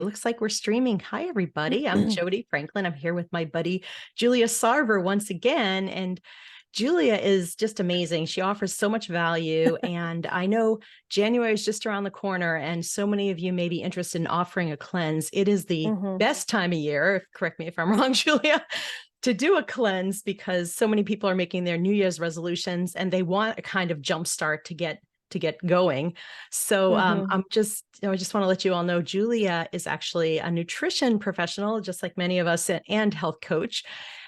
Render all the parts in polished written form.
Looks like we're streaming. Hi, everybody. I'm Jody Franklin. I'm here with my buddy, Julia Sarver, once again. And Julia is just amazing. She offers so much value. And I know January is just around the corner, and so many of you may be interested in offering a cleanse. It is the best time of year, correct me if I'm wrong, Julia, to do a cleanse because so many people are making their New Year's resolutions and they want a kind of jumpstart to get going. So I just want to let you all know Julia is actually a nutrition professional, just like many of us, and health coach.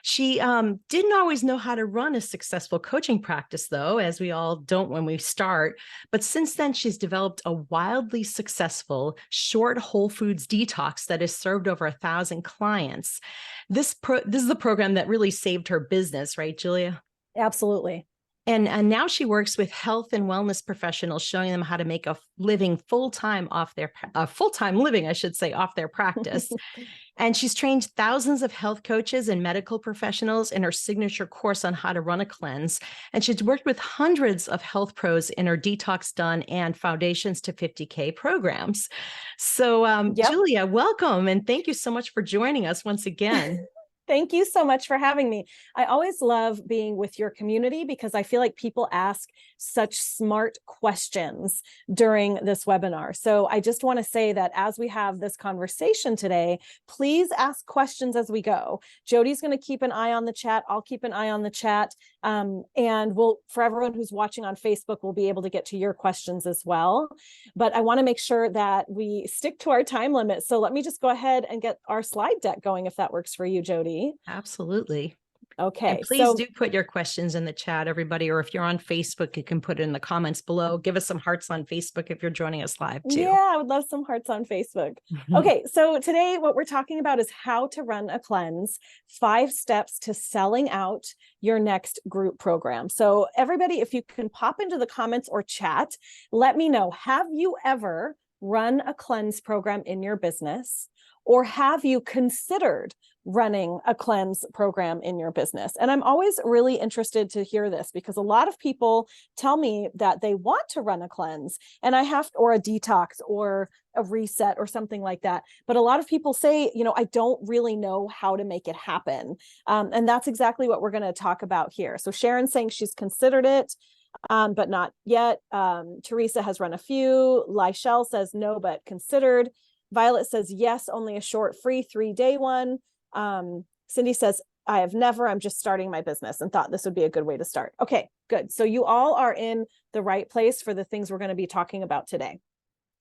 She didn't always know how to run a successful coaching practice, though, as we all don't when we start. But since then, she's developed a wildly successful short whole foods detox that has served over 1,000 clients. This is the program that really saved her business, right, Julia? Absolutely. And now she works with health and wellness professionals, showing them how to make a living full-time living, I should say, off their practice. And she's trained thousands of health coaches and medical professionals in her signature course on how to run a cleanse. And she's worked with hundreds of health pros in her Detox Done and Foundations to 50K programs. So, Julia, welcome. And thank you so much for joining us once again. Thank you so much for having me. I always love being with your community because I feel like people ask such smart questions during this webinar. So I just want to say that as we have this conversation today, please ask questions as we go. Jody's going to keep an eye on the chat. I'll keep an eye on the chat. And for everyone who's watching on Facebook, we'll be able to get to your questions as well. But I want to make sure that we stick to our time limit. So let me just go ahead and get our slide deck going if that works for you, Jody. Absolutely. Okay. And please do put your questions in the chat, everybody, or if you're on Facebook, you can put it in the comments below. Give us some hearts on Facebook if you're joining us live too. Yeah, I would love some hearts on Facebook. Okay, so today what we're talking about is how to run a cleanse, 5 steps to selling out your next group program. So everybody, if you can pop into the comments or chat, let me know, have you ever run a cleanse program in your business? Or have you considered running a cleanse program in your business? And I'm always really interested to hear this because a lot of people tell me that they want to run a cleanse or a detox or a reset or something like that. But a lot of people say, I don't really know how to make it happen. And that's exactly what we're going to talk about here. So Sharon's saying she's considered it, but not yet. Teresa has run a few. Lyshell says no, but considered. Violet says, yes, only a short free 3-day one. Cindy says, I have never, I'm just starting my business and thought this would be a good way to start. Okay, good. So you all are in the right place for the things we're going to be talking about today.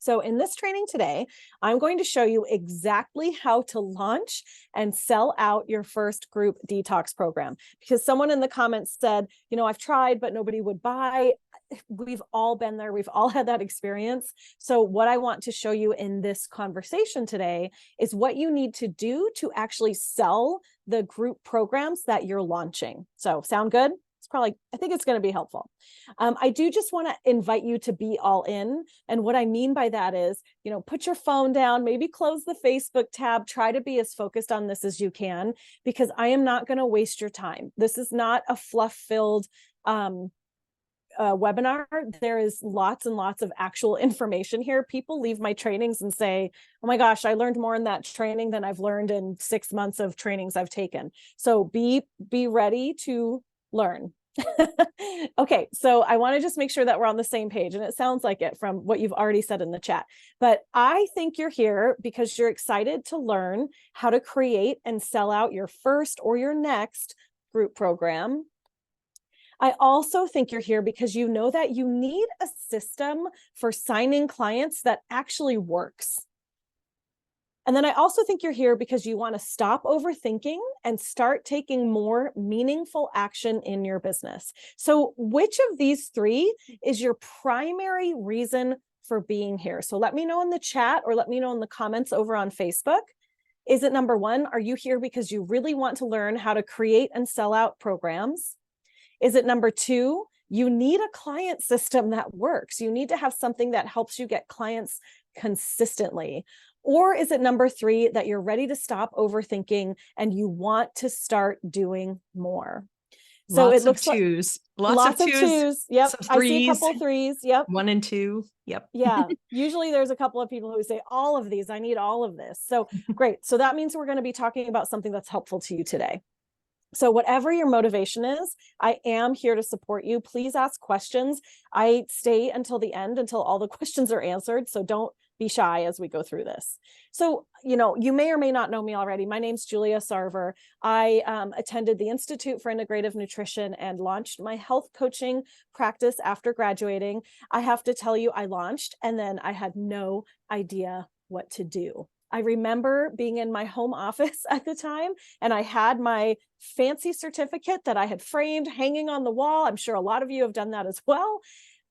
So in this training today, I'm going to show you exactly how to launch and sell out your first group detox program. Because someone in the comments said, I've tried, but nobody would buy. We've all been there. We've all had that experience. So what I want to show you in this conversation today is what you need to do to actually sell the group programs that you're launching. So sound good? I think it's going to be helpful. I do just want to invite you to be all in. And what I mean by that is, put your phone down, maybe close the Facebook tab, try to be as focused on this as you can, because I am not going to waste your time. This is not a fluff-filled webinar. There is lots and lots of actual information here. People leave my trainings and say, oh my gosh, I learned more in that training than I've learned in 6 months of trainings I've taken. So be ready to learn. Okay, so I want to just make sure that we're on the same page, and it sounds like it from what you've already said in the chat. But I think you're here because you're excited to learn how to create and sell out your first or your next group program. I also think you're here because you know that you need a system for signing clients that actually works. And then I also think you're here because you want to stop overthinking and start taking more meaningful action in your business. So which of these 3 is your primary reason for being here? So let me know in the chat or let me know in the comments over on Facebook. Is it number 1? Are you here because you really want to learn how to create and sell out programs? Is it number 2? You need a client system that works. You need to have something that helps you get clients consistently. Or is it number 3, that you're ready to stop overthinking and you want to start doing more? So it Lots of looks like twos, lots of lots of twos, twos. Yep. some I see a threes, couple threes. Yep. 1 and 2. Yep. Yeah. Usually there's a couple of people who say all of these, I need all of this. So great. So that means we're going to be talking about something that's helpful to you today. So whatever your motivation is, I am here to support you. Please ask questions. I stay until the end, until all the questions are answered. So don't be shy as we go through this. So, you may or may not know me already. My name's Julia Sarver. I attended the Institute for Integrative Nutrition and launched my health coaching practice after graduating. I have to tell you, I launched and then I had no idea what to do. I remember being in my home office at the time, and I had my fancy certificate that I had framed hanging on the wall. I'm sure a lot of you have done that as well.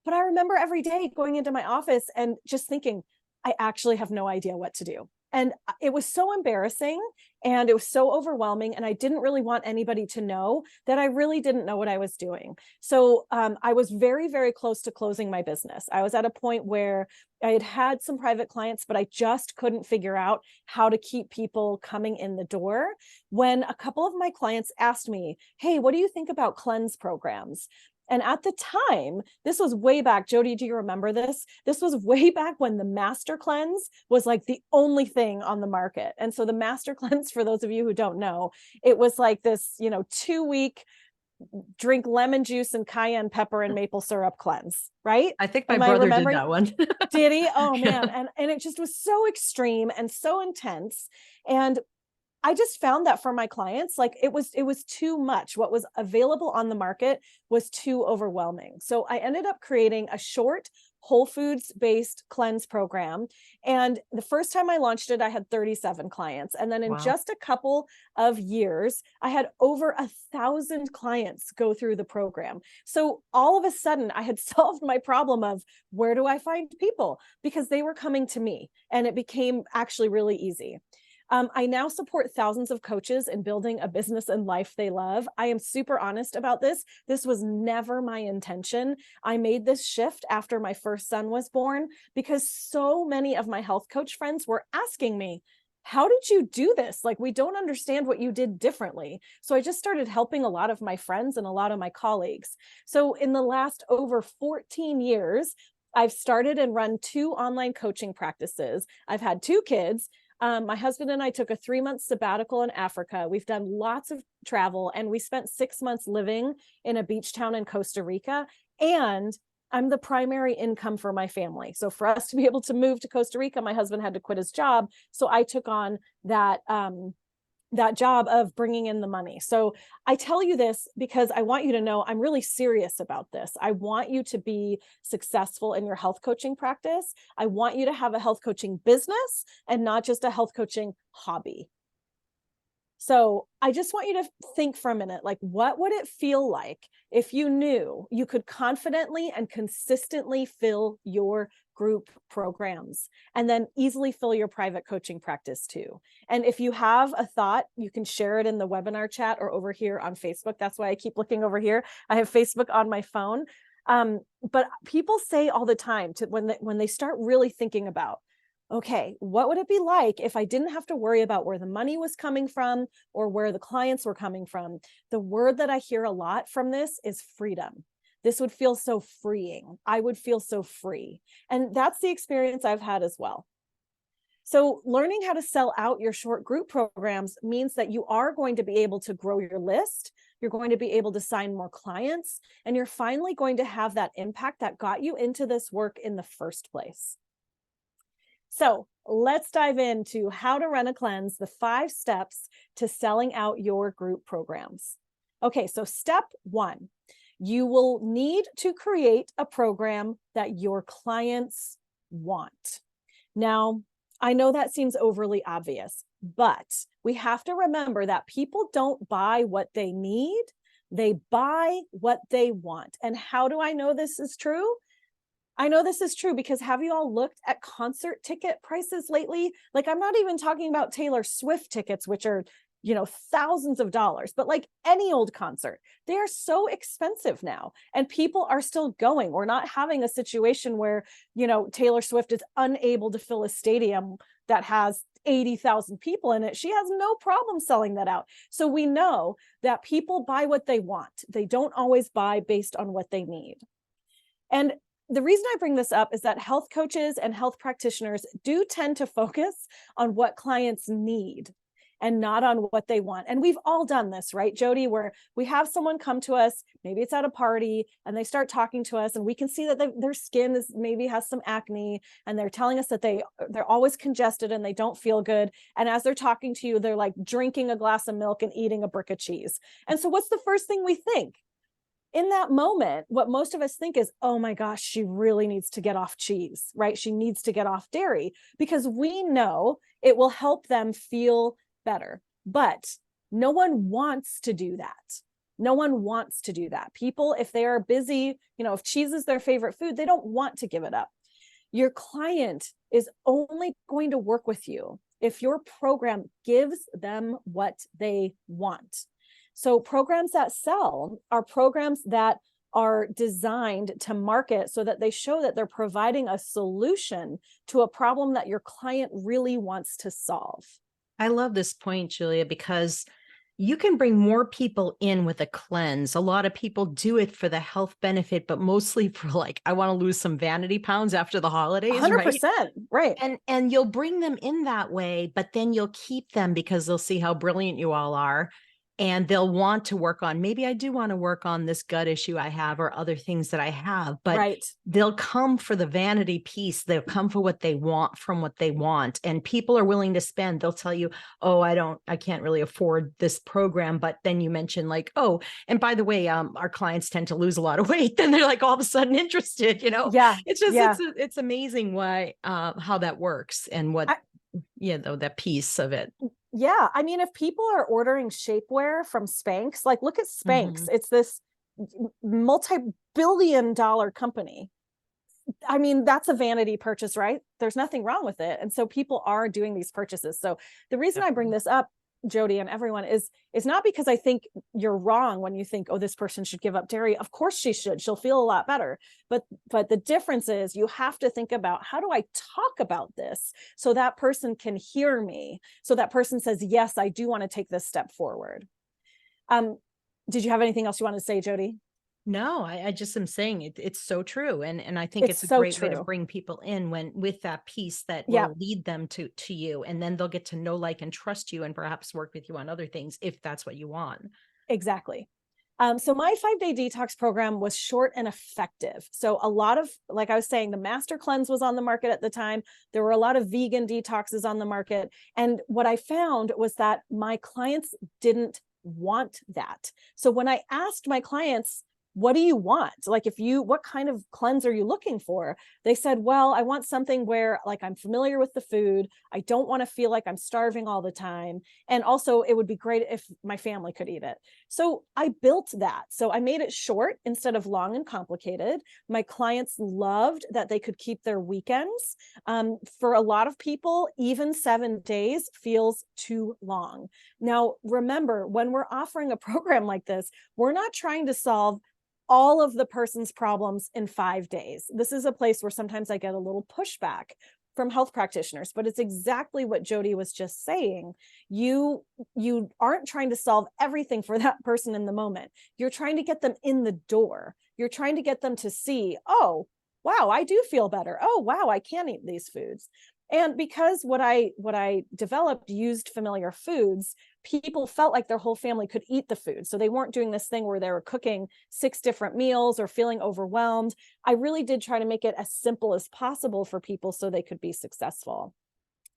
But I remember every day going into my office and just thinking, I actually have no idea what to do. And it was so embarrassing and it was so overwhelming. And I didn't really want anybody to know that I really didn't know what I was doing. So I was very, very close to closing my business. I was at a point where I had had some private clients, but I just couldn't figure out how to keep people coming in the door. When a couple of my clients asked me, hey, what do you think about cleanse programs? And at the time, this was way back. Jody, do you remember this? This was way back when the Master Cleanse was like the only thing on the market. And so the Master Cleanse, for those of you who don't know, it was like this, 2-week drink lemon juice and cayenne pepper and maple syrup cleanse, right? I think my Am I brother did remembering? that one. Did he? Oh man. Yeah. And it just was so extreme and so intense. And I just found that for my clients, like it was too much. What was available on the market was too overwhelming. So I ended up creating a short whole foods based cleanse program. And the first time I launched it, I had 37 clients. And then in Wow. just a couple of years, I had over 1,000 clients go through the program. So all of a sudden I had solved my problem of where do I find people? Because they were coming to me, and it became actually really easy. I now support thousands of coaches in building a business and life they love. I am super honest about this. This was never my intention. I made this shift after my first son was born because so many of my health coach friends were asking me, how did you do this? Like, we don't understand what you did differently. So I just started helping a lot of my friends and a lot of my colleagues. So in the last over 14 years, I've started and run 2 online coaching practices. I've had 2 kids. My husband and I took a 3-month sabbatical in Africa. We've done lots of travel, and we spent 6 months living in a beach town in Costa Rica. And I'm the primary income for my family. So for us to be able to move to Costa Rica, my husband had to quit his job. So I took on that job of bringing in the money. So I tell you this because I want you to know I'm really serious about this. I want you to be successful in your health coaching practice. I want you to have a health coaching business and not just a health coaching hobby. So I just want you to think for a minute, like, what would it feel like if you knew you could confidently and consistently fill your group programs and then easily fill your private coaching practice too? And if you have a thought, you can share it in the webinar chat or over here on Facebook. That's why I keep looking over here. I have Facebook on my phone. But people say all the time when they start really thinking about, okay, what would it be like if I didn't have to worry about where the money was coming from or where the clients were coming from? The word that I hear a lot from this is freedom. This would feel so freeing. I would feel so free. And that's the experience I've had as well. So learning how to sell out your short group programs means that you are going to be able to grow your list. You're going to be able to sign more clients, and you're finally going to have that impact that got you into this work in the first place. So let's dive into how to run a cleanse, the 5 steps to selling out your group programs. Okay, so step 1, you will need to create a program that your clients want. Now, I know that seems overly obvious, but we have to remember that people don't buy what they need, they buy what they want. And how do I know this is true? I know this is true because have you all looked at concert ticket prices lately? Like, I'm not even talking about Taylor Swift tickets, which are, thousands of dollars, but like any old concert, they are so expensive now, and people are still going. We're not having a situation where, Taylor Swift is unable to fill a stadium that has 80,000 people in it. She has no problem selling that out. So we know that people buy what they want. They don't always buy based on what they need. And the reason I bring this up is that health coaches and health practitioners do tend to focus on what clients need and not on what they want. And we've all done this, right, Jody, where we have someone come to us, maybe it's at a party, and they start talking to us, and we can see that their skin is maybe has some acne, and they're telling us that they're always congested and they don't feel good. And as they're talking to you, they're like drinking a glass of milk and eating a brick of cheese. And so what's the first thing we think? In that moment, what most of us think is, oh my gosh, she really needs to get off cheese, right? She needs to get off dairy, because we know it will help them feel better. But no one wants to do that. No one wants to do that. People, if they are busy, if cheese is their favorite food, they don't want to give it up. Your client is only going to work with you if your program gives them what they want. So programs that sell are programs that are designed to market so that they show that they're providing a solution to a problem that your client really wants to solve. I love this point, Julia, because you can bring more people in with a cleanse. A lot of people do it for the health benefit, but mostly for like, I want to lose some vanity pounds after the holidays, right? 100%, right. And you'll bring them in that way, but then you'll keep them because they'll see how brilliant you all are. And they'll want to work on, maybe I do want to work on this gut issue I have or other things that I have, but right. They'll come for the vanity piece. They'll come for what they want from what they want. And people are willing to spend. They'll tell you, oh, I can't really afford this program. But then you mention like, oh, and by the way, our clients tend to lose a lot of weight. Then they're like all of a sudden interested, Yeah. It's just, yeah. it's amazing how that works and what, that piece of it. Yeah. I mean, if people are ordering shapewear from Spanx, like look at Spanx. Mm-hmm. It's this multi-billion-dollar company. I mean, that's a vanity purchase, right? There's nothing wrong with it. And so people are doing these purchases. So the reason I bring this up, Jody, and everyone is not because I think you're wrong when you think, oh, this person should give up dairy. Of course she should. She'll feel a lot better. But the difference is you have to think about, how do I talk about this so that person can hear me? So that person says, yes, I do want to take this step forward. Did you have anything else you want to say, Jody? No, I just am saying it's so true. And I think it's a so great true. way to bring people in with that piece that will lead them to you. And then they'll get to know, like, and trust you and perhaps work with you on other things if that's what you want. Exactly. So my 5-day detox program was short and effective. So a lot of, like I was saying, the Master Cleanse was on the market at the time. There were a lot of vegan detoxes on the market. And what I found was that my clients didn't want that. So when I asked my clients, what do you want? Like, what kind of cleanse are you looking for? They said, well, I want something where like I'm familiar with the food. I don't want to feel like I'm starving all the time. And also it would be great if my family could eat it. So I built that. So I made it short instead of long and complicated. My clients loved that they could keep their weekends. For a lot of people, even 7 days feels too long. Now, remember, when we're offering a program like this, we're not trying to solve all of the person's problems in 5 days. This is a place where sometimes I get a little pushback from health practitioners, but it's exactly what Jody was just saying. You aren't trying to solve everything for that person in the moment. You're trying to get them in the door. You're trying to get them to see, oh, wow, I do feel better. Oh, wow, I can eat these foods. And because what I developed used familiar foods, people felt like their whole family could eat the food. So they weren't doing this thing where they were cooking 6 different meals or feeling overwhelmed. I really did try to make it as simple as possible for people so they could be successful.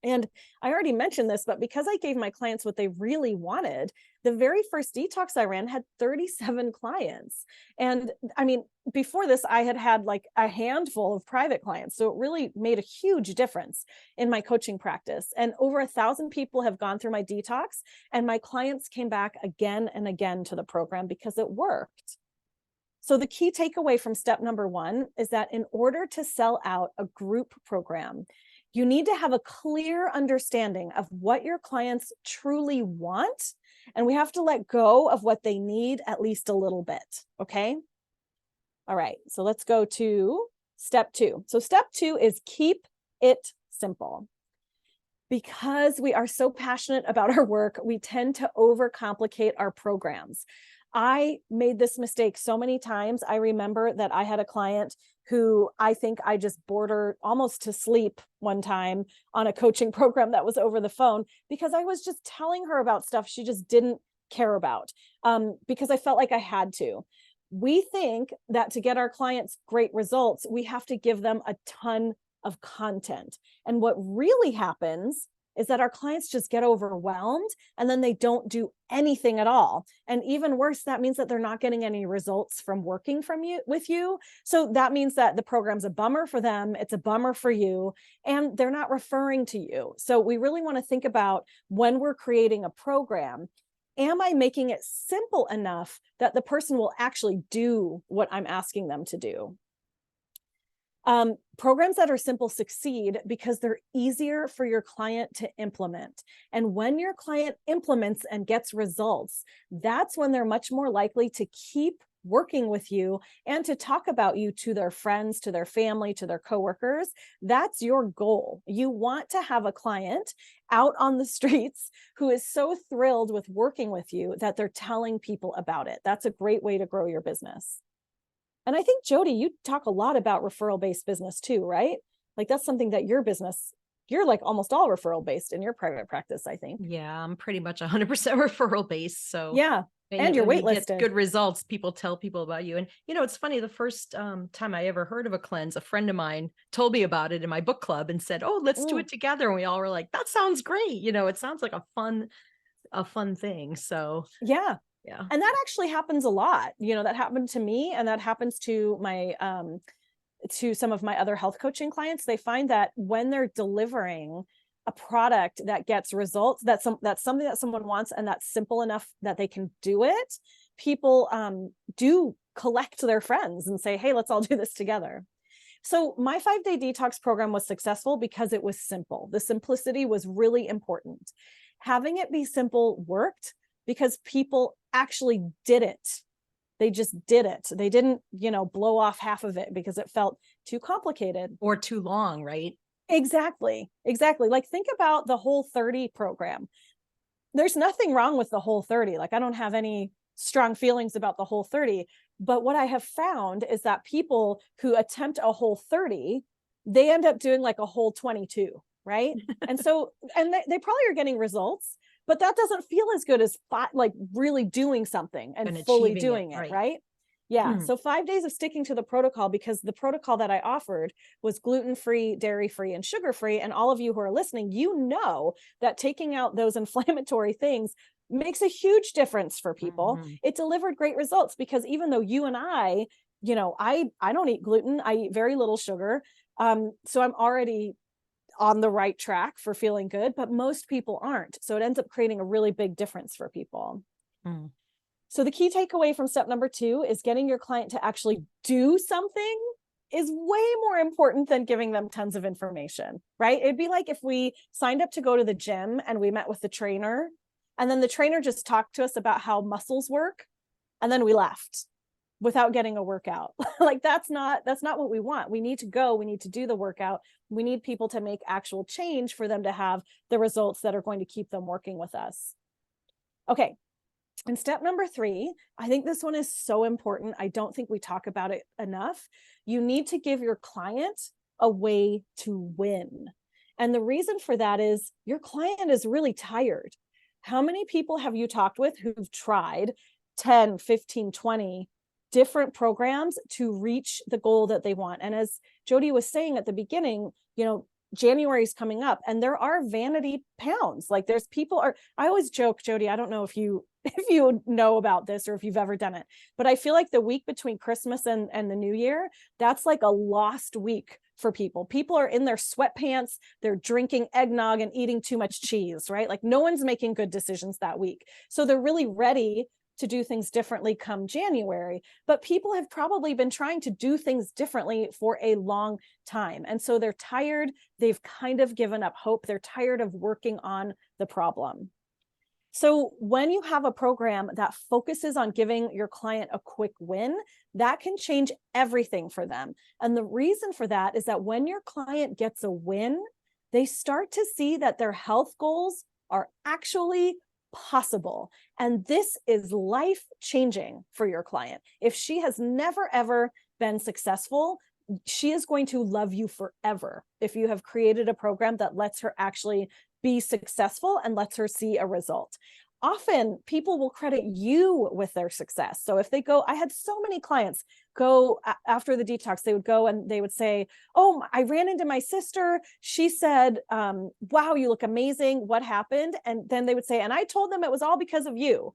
And I already mentioned this, but because I gave my clients what they really wanted, the very first detox I ran had 37 clients. And I mean, before this, I had like a handful of private clients. So it really made a huge difference in my coaching practice. And over 1,000 people have gone through my detox, and my clients came back again and again to the program because it worked. So the key takeaway from step number 1 is that in order to sell out a group program, you need to have a clear understanding of what your clients truly want, and we have to let go of what they need at least a little bit, okay? All right, so let's go to step 2. So step 2 is keep it simple. Because we are so passionate about our work, we tend to overcomplicate our programs. I made this mistake so many times. I remember that I had a client who I think I just bored her almost to sleep one time on a coaching program that was over the phone because I was just telling her about stuff she just didn't care about, because I felt like I had to. We think that to get our clients great results, we have to give them a ton of content. And what really happens is that our clients just get overwhelmed and then they don't do anything at all. And even worse, that means that they're not getting any results from working with you. So that means that the program's a bummer for them, it's a bummer for you, and they're not referring to you. So we really want to think about when we're creating a program, am I making it simple enough that the person will actually do what I'm asking them to do? Programs that are simple succeed because they're easier for your client to implement. And when your client implements and gets results, that's when they're much more likely to keep working with you and to talk about you to their friends, to their family, to their coworkers. That's your goal. You want to have a client out on the streets who is so thrilled with working with you that they're telling people about it. That's a great way to grow your business. And I think, Jody, you talk a lot about referral-based business too, right? Like that's something that your business, you're like almost all referral-based in your private practice, I think. Yeah, I'm pretty much 100% referral based. So Yeah. And you're when you get waitlisted. good results, people tell people about you. And, it's funny, the first time I ever heard of a cleanse, a friend of mine told me about it in my book club and said, oh, let's do it together. And we all were like, that sounds great. It sounds like a fun thing. So yeah. yeah. And that actually happens a lot. That happened to me, and that happens to my to some of my other health coaching clients. They find that when they're delivering a product that gets results, that's something that someone wants and that's simple enough that they can do it, people do collect their friends and say, hey, let's all do this together. So my 5-day detox program was successful because it was simple. The simplicity was really important. Having it be simple worked because people actually did it. They just did it. They didn't, blow off half of it because it felt too complicated. Or too long, right? Exactly. Like think about the Whole30 program. There's nothing wrong with the Whole30. Like I don't have any strong feelings about the Whole30. But what I have found is that people who attempt a Whole30, they end up doing like a Whole22, right? And so, and they probably are getting results, but that doesn't feel as good as like really doing something and fully doing it, right? Yeah. So 5 days of sticking to the protocol, because the protocol that I offered was gluten-free, dairy-free, and sugar-free. And all of you who are listening, that taking out those inflammatory things makes a huge difference for people. It delivered great results because even though you and I don't eat gluten, I eat very little sugar. So I'm already on the right track for feeling good, but most people aren't. So it ends up creating a really big difference for people. So the key takeaway from step number 2 is getting your client to actually do something is way more important than giving them tons of information, right? It'd be like if we signed up to go to the gym and we met with the trainer, and then the trainer just talked to us about how muscles work, and then we left without getting a workout. Like that's not what we want. We need to go, we need to do the workout. We need people to make actual change for them to have the results that are going to keep them working with us. Okay. And step number 3, I think this one is so important. I don't think we talk about it enough. You need to give your client a way to win. And the reason for that is your client is really tired. How many people have you talked with who've tried 10, 15, 20 different programs to reach the goal that they want? And as Jody was saying at the beginning, January is coming up and there are vanity pounds. Like I always joke, Jody, I don't know if you know about this or if you've ever done it, but I feel like the week between Christmas and the New Year, that's like a lost week for people. People are in their sweatpants, they're drinking eggnog and eating too much cheese, right? Like no one's making good decisions that week. So they're really ready to do things differently come January, but people have probably been trying to do things differently for a long time. And so they're tired. They've kind of given up hope. They're tired of working on the problem. So when you have a program that focuses on giving your client a quick win, that can change everything for them. And the reason for that is that when your client gets a win, they start to see that their health goals are actually possible. And this is life changing for your client. If she has never, ever been successful, she is going to love you forever if you have created a program that lets her actually be successful and lets her see a result. Often people will credit you with their success. So if they go, I had so many clients go after the detox, they would go and they would say, oh, I ran into my sister. She said, wow, you look amazing. What happened? And then they would say, and I told them it was all because of you.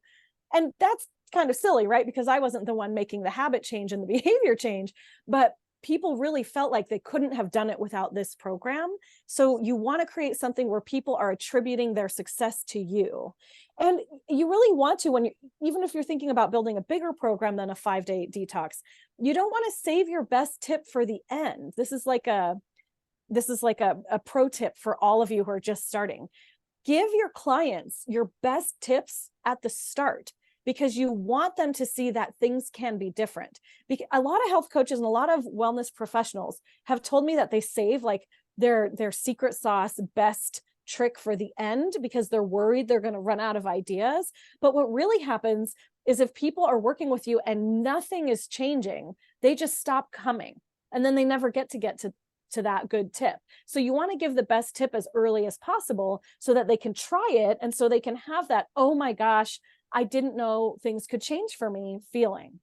And that's kind of silly, right? Because I wasn't the one making the habit change and the behavior change, but people really felt like they couldn't have done it without this program. So you want to create something where people are attributing their success to you. And you really want to, when you, even if you're thinking about building a bigger program than a 5-day detox, you don't want to save your best tip for the end. This is like a pro tip for all of you who are just starting. Give your clients your best tips at the start, because you want them to see that things can be different. Because a lot of health coaches and a lot of wellness professionals have told me that they save like their secret sauce best trick for the end because they're worried they're going to run out of ideas. But what really happens is if people are working with you and nothing is changing, they just stop coming. And then they never get to that good tip. So you want to give the best tip as early as possible so that they can try it. And so they can have that, oh my gosh, I didn't know things could change for me feeling.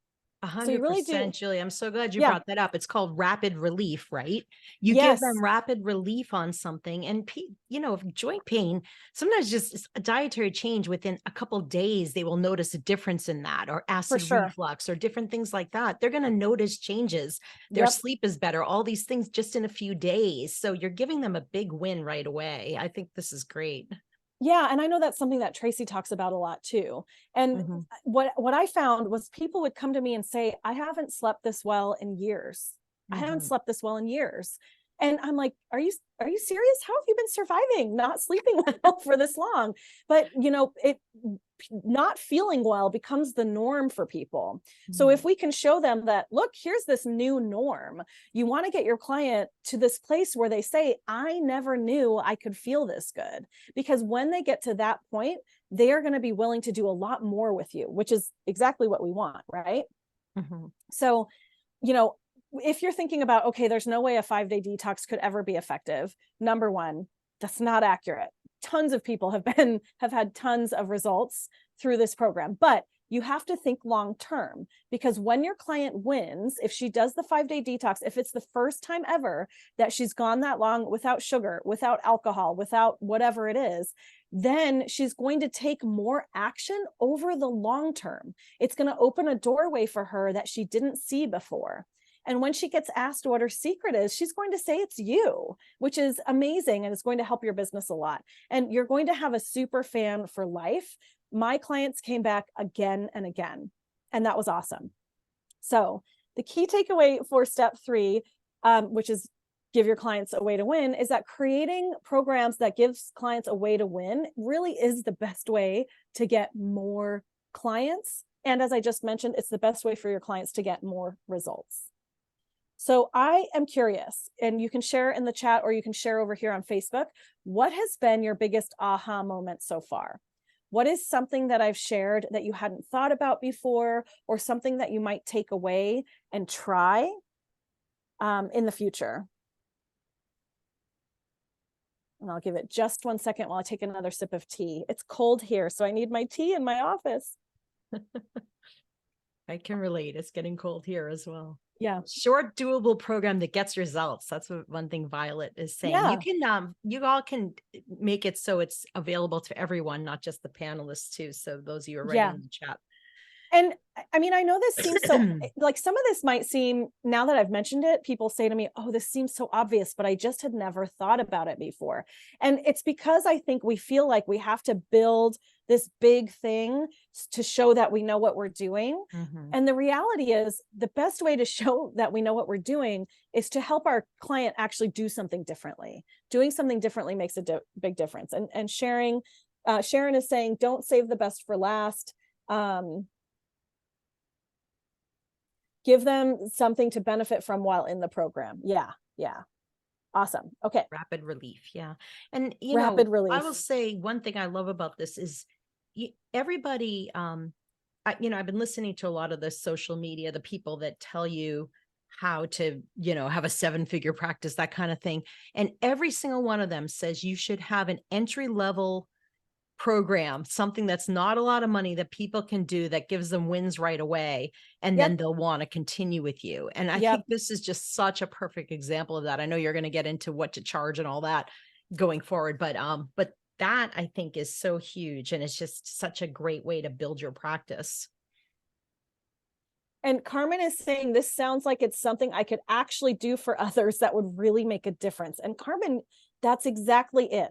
So you really do. 100%, Julie. I'm so glad you Yeah. brought that up. It's called rapid relief, right? You give them Yes, rapid relief on something, and if joint pain, sometimes just a dietary change within a couple days, they will notice a difference in that, or for acid sure. reflux, or different things like that. They're going to notice changes. Their Yep. sleep is better, all these things just in a few days. So you're giving them a big win right away. I think this is great. Yeah, and I know that's something that Tracy talks about a lot too. And Mhm. what I found was people would come to me and say, I haven't slept this well in years. I haven't Mhm. slept this well in years. And I'm like, are you serious? How have you been surviving not sleeping well for this long? But it not feeling well becomes the norm for people. So if Mhm. we can show them that, look, here's this new norm, you want to get your client to this place where they say, I never knew I could feel this good. Because when they get to that point, they are going to be willing to do a lot more with you, which is exactly what we want, right? Mhm. So, you know, if you're thinking about, okay, there's no way a 5-day detox could ever be effective. Number one, that's not accurate. Tons of people have had tons of results through this program, but you have to think long term, because when your client wins, if she does the 5-day detox, if it's the first time ever that she's gone that long without sugar, without alcohol, without whatever it is, then she's going to take more action over the long term. It's going to open a doorway for her that she didn't see before. And when she gets asked what her secret is, she's going to say it's you, which is amazing. And it's going to help your business a lot. And you're going to have a super fan for life. My clients came back again and again, and that was awesome. So the key takeaway for step 3, which is give your clients a way to win, is that creating programs that gives clients a way to win really is the best way to get more clients. And as I just mentioned, it's the best way for your clients to get more results. So I am curious, and you can share in the chat or you can share over here on Facebook, what has been your biggest aha moment so far? What is something that I've shared that you hadn't thought about before, or something that you might take away and try in the future? And I'll give it just 1 second while I take another sip of tea. It's cold here, so I need my tea in my office. I can relate. It's getting cold here as well. Yeah. Short, doable program that gets results. That's what one thing Violet is saying. Yeah. You all can make it so it's available to everyone, not just the panelists too. So those of you are writing Yeah. in the chat. And I mean, I know this seems so, like, some of this might seem, now that I've mentioned it, people say to me, oh, this seems so obvious, but I just had never thought about it before. And it's because I think we feel like we have to build this big thing to show that we know what we're doing. Mhm. And the reality is, the best way to show that we know what we're doing is to help our client actually do something differently. Doing something differently makes a big difference. And Sharon is saying, don't save the best for last. Give them something to benefit from while in the program. Yeah. Awesome. Okay. Rapid relief. Yeah. And, Rapid I will relief. say one thing I love about this is everybody, I've been listening to a lot of the social media, the people that tell you how to, have a 7-figure practice, that kind of thing. And every single one of them says you should have an entry level program, something that's not a lot of money that people can do that gives them wins right away. And then Yep. they'll want to continue with you. And I think Yep. this is just such a perfect example of that. I know you're going to get into what to charge and all that going forward, but that I think is so huge. And it's just such a great way to build your practice. And Carmen is saying this sounds like it's something I could actually do for others that would really make a difference. And Carmen, that's exactly it.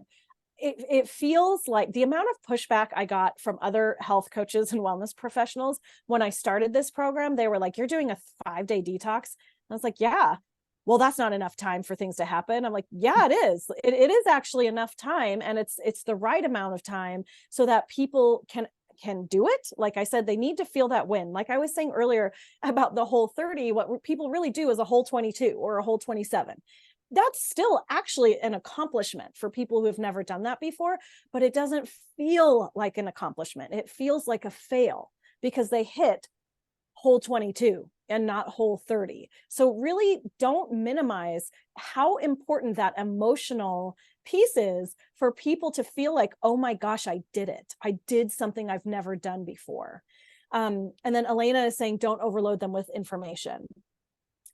It feels like the amount of pushback I got from other health coaches and wellness professionals when I started this program, they were like, "You're doing a 5-day detox." I was like, "Yeah, well, that's not enough time for things to happen." I'm like, "Yeah, it is. It is actually enough time, and it's the right amount of time so that people can do it." Like I said, they need to feel that win. Like I was saying earlier about the whole 30, what people really do is a whole 22 or a whole 27. That's still actually an accomplishment for people who have never done that before, but it doesn't feel like an accomplishment. It feels like a fail because they hit whole 22 and not whole 30. So really don't minimize how important that emotional piece is for people to feel like, oh my gosh, I did it. I did something I've never done before. And then Elena is saying, don't overload them with information,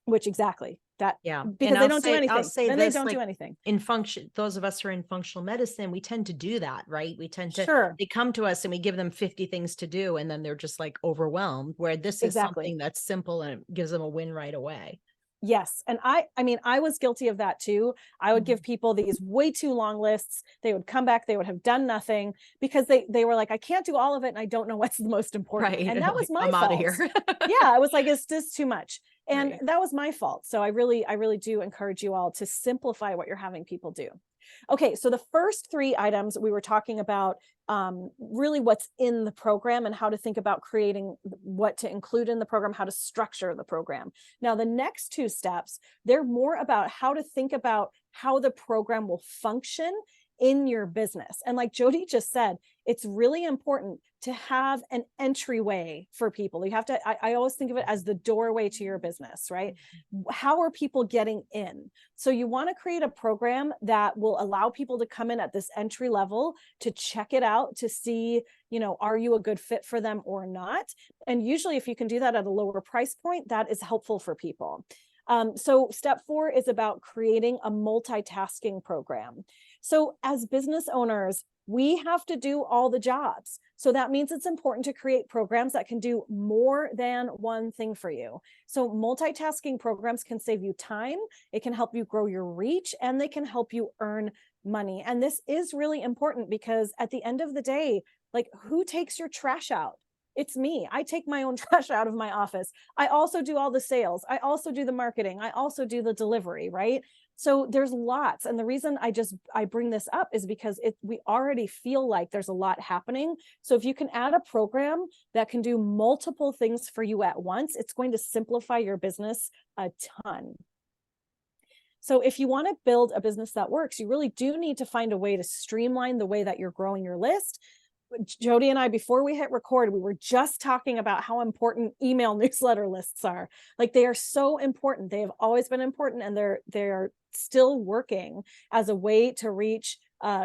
which exactly that, Yeah. because And they don't do I'll anything. say Then they this, don't do like anything. in function, those of us who are in functional medicine, we tend to do that, right? Sure, They come to us and we give them 50 things to do, and then they're just like overwhelmed, where this is exactly. something that's simple and it gives them a win right away. Yes. And I mean, I was guilty of that too. I would Mhm. give people these way too long lists. They would come back, they would have done nothing because they were like, I can't do all of it and I don't know what's the most important. Right. And that was Like, my I'm out of fault. here. Yeah, I was like, is this too much? And Right. that was my fault. So I really do encourage you all to simplify what you're having people do. Okay, so the first 3 items we were talking about, really what's in the program and how to think about creating what to include in the program, how to structure the program. Now, the next 2 steps, they're more about how to think about how the program will function in your business. And like Jody just said, it's really important to have an entryway for people. You have to, I always think of it as the doorway to your business, right? How are people getting in? So you want to create a program that will allow people to come in at this entry level to check it out, to see, are you a good fit for them or not? And usually if you can do that at a lower price point, that is helpful for people. So step 4 is about creating a multitasking program. So as business owners, we have to do all the jobs. So that means it's important to create programs that can do more than one thing for you. So multitasking programs can save you time, it can help you grow your reach, and they can help you earn money. And this is really important because at the end of the day, like, who takes your trash out? It's me. I take my own trash out of my office. I also do all the sales. I also do the marketing. I also do the delivery, right? So there's lots. And the reason I bring this up is because we already feel like there's a lot happening. So if you can add a program that can do multiple things for you at once, it's going to simplify your business a ton. So if you want to build a business that works, you really do need to find a way to streamline the way that you're growing your list. Jody and I, before we hit record, we were just talking about how important email newsletter lists are. Like, they are so important. They have always been important, and they're still working as a way to reach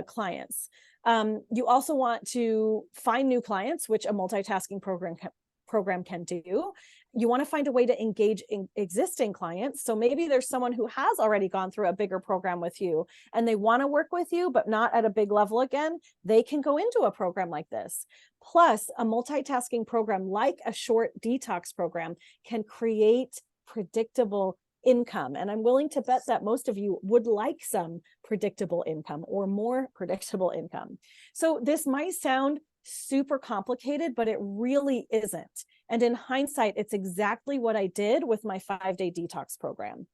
clients. You also want to find new clients, which a multitasking program can do. You want to find a way to engage in existing clients. So maybe there's someone who has already gone through a bigger program with you and they want to work with you, but not at a big level again. They can go into a program like this. Plus, a multitasking program like a short detox program can create predictable income. And I'm willing to bet that most of you would like some predictable income or more predictable income. So this might sound super complicated, but it really isn't. And in hindsight, it's exactly what I did with my 5-day detox program.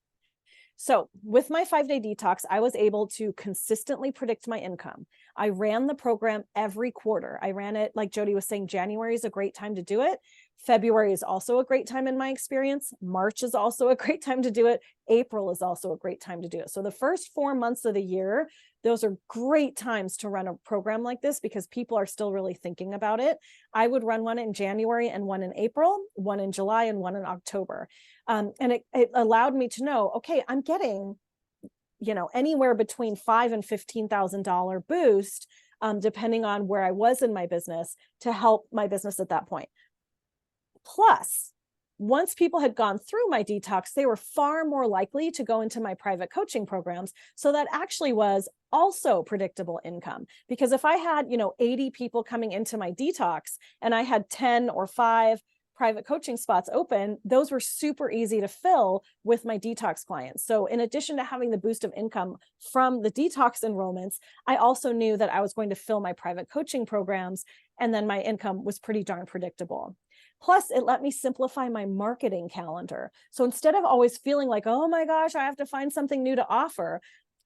So with my 5-day detox, I was able to consistently predict my income. I ran the program every quarter. I ran it, like Jody was saying, January is a great time to do it. February is also a great time in my experience. March is also a great time to do it. April is also a great time to do it. So the first 4 months of the year, those are great times to run a program like this because people are still really thinking about it. I would run one in January and one in April, one in July and one in October. And it allowed me to know, okay, I'm getting, anywhere between $5,000 and $15,000 boost, depending on where I was in my business to help my business at that point. Plus, once people had gone through my detox, they were far more likely to go into my private coaching programs. So that actually was also predictable income. Because if I had, 80 people coming into my detox and I had 10 or 5 private coaching spots open, those were super easy to fill with my detox clients. So in addition to having the boost of income from the detox enrollments, I also knew that I was going to fill my private coaching programs, and then my income was pretty darn predictable. Plus, it let me simplify my marketing calendar. So instead of always feeling like, oh my gosh, I have to find something new to offer,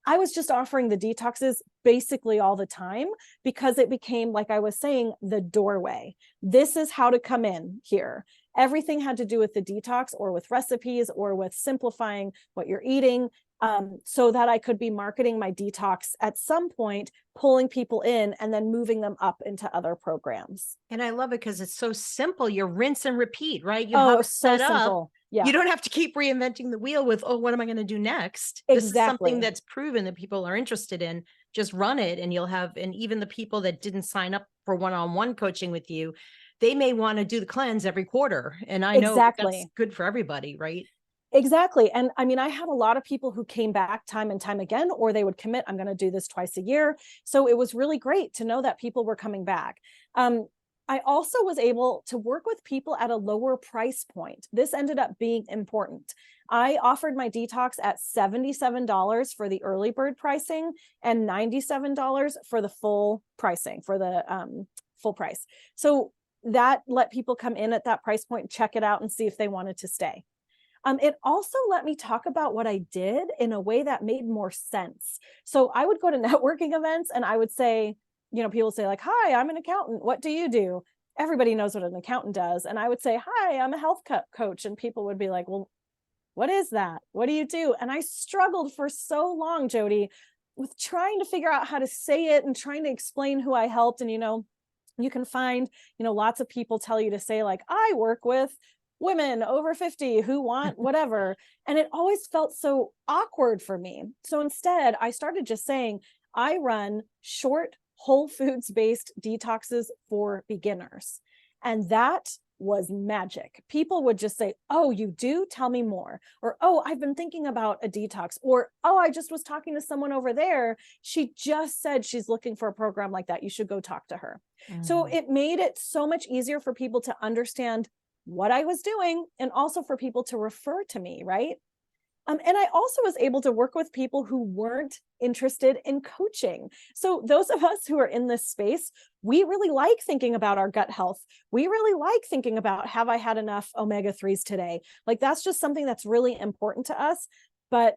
I was just offering the detoxes basically all the time because it became, like I was saying, the doorway. This is how to come in here. Everything had to do with the detox or with recipes or with simplifying what you're eating, so that I could be marketing my detox at some point, pulling people in and then moving them up into other programs. And I love it because it's so simple. You rinse and repeat, right? You Oh, have it it was so set up. simple. Yeah, You don't have to keep reinventing the wheel with, oh, what am I going to do next? This is something exactly. that's proven that people are interested in. Just run it and you'll have, and even the people that didn't sign up for one-on-one coaching with you, they may want to do the cleanse every quarter. And I know that's Exactly. good for everybody, right? Exactly. And I mean, I had a lot of people who came back time and time again, or they would commit, I'm going to do this twice a year. So it was really great to know that people were coming back. I also was able to work with people at a lower price point. This ended up being important. I offered my detox at $77 for the early bird pricing and $97 for the full pricing, for the full price. So that let people come in at that price point, check it out, and see if they wanted to stay. It also let me talk about what I did in a way that made more sense. So I would go to networking events and I would say, people say like, hi, I'm an accountant. What do you do? Everybody knows what an accountant does. And I would say, hi, I'm a health coach. And people would be like, well, what is that? What do you do? And I struggled for so long, Jody, with trying to figure out how to say it and trying to explain who I helped. And, you can find, lots of people tell you to say like, I work with women over 50 who want whatever. And it always felt so awkward for me. So instead, I started just saying, I run short, whole foods based detoxes for beginners. And that was magic. People would just say, oh, you do? Tell me more. Or, oh, I've been thinking about a detox. Or, oh, I just was talking to someone over there. She just said she's looking for a program like that. You should go talk to her. So it made it so much easier for people to understand what I was doing and also for people to refer to me, right? And I also was able to work with people who weren't interested in coaching. So those of us who are in this space, we really like thinking about our gut health. We really like thinking about, have I had enough omega-3s today? Like that's just something that's really important to us. But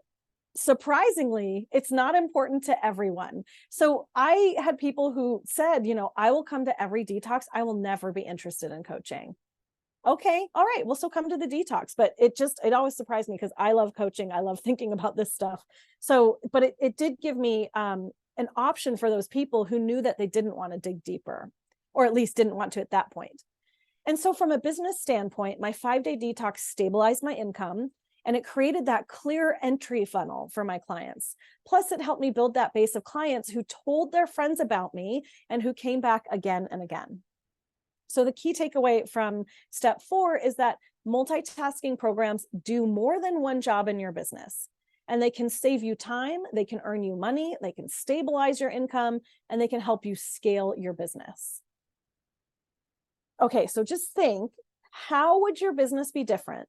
surprisingly, it's not important to everyone. So I had people who said, I will come to every detox. I will never be interested in coaching. Okay, all right, we'll still come to the detox. But it always surprised me because I love coaching. I love thinking about this stuff. So, but it did give me an option for those people who knew that they didn't want to dig deeper, or at least didn't want to at that point. And so from a business standpoint, my 5-day detox stabilized my income and it created that clear entry funnel for my clients. Plus, it helped me build that base of clients who told their friends about me and who came back again and again. So the key takeaway from step 4 is that multitasking programs do more than one job in your business. And they can save you time, they can earn you money, they can stabilize your income, and they can help you scale your business. Okay, so just think, how would your business be different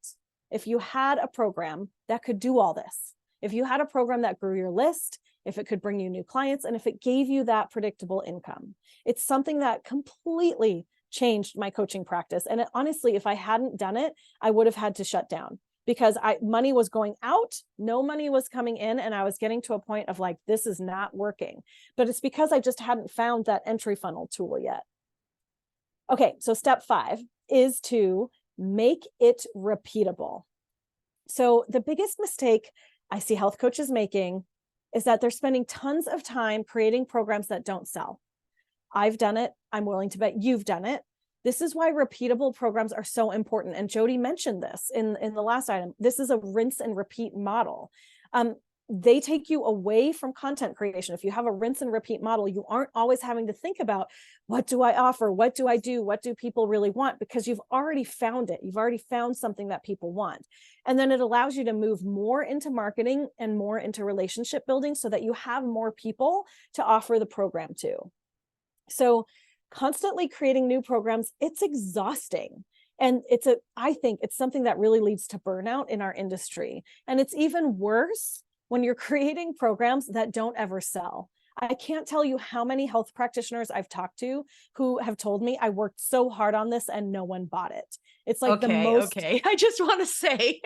if you had a program that could do all this? If you had a program that grew your list, if it could bring you new clients, and if it gave you that predictable income? It's something that completely changed my coaching practice. And honestly, if I hadn't done it, I would have had to shut down because money was going out, no money was coming in, and I was getting to a point of like, this is not working. But it's because I just hadn't found that entry funnel tool yet. Okay, so step 5 is to make it repeatable. So the biggest mistake I see health coaches making is that they're spending tons of time creating programs that don't sell. I've done it. I'm willing to bet you've done it. This is why repeatable programs are so important. And Jody mentioned this in the last item. This is a rinse and repeat model. They take you away from content creation. If you have a rinse and repeat model, you aren't always having to think about, what do I offer? What do I do? What do people really want? Because you've already found it. You've already found something that people want. And then it allows you to move more into marketing and more into relationship building so that you have more people to offer the program to. So constantly creating new programs, it's exhausting. And I think it's something that really leads to burnout in our industry. And it's even worse when you're creating programs that don't ever sell. I can't tell you how many health practitioners I've talked to who have told me, I worked so hard on this and no one bought it. It's like Okay. I just want to say,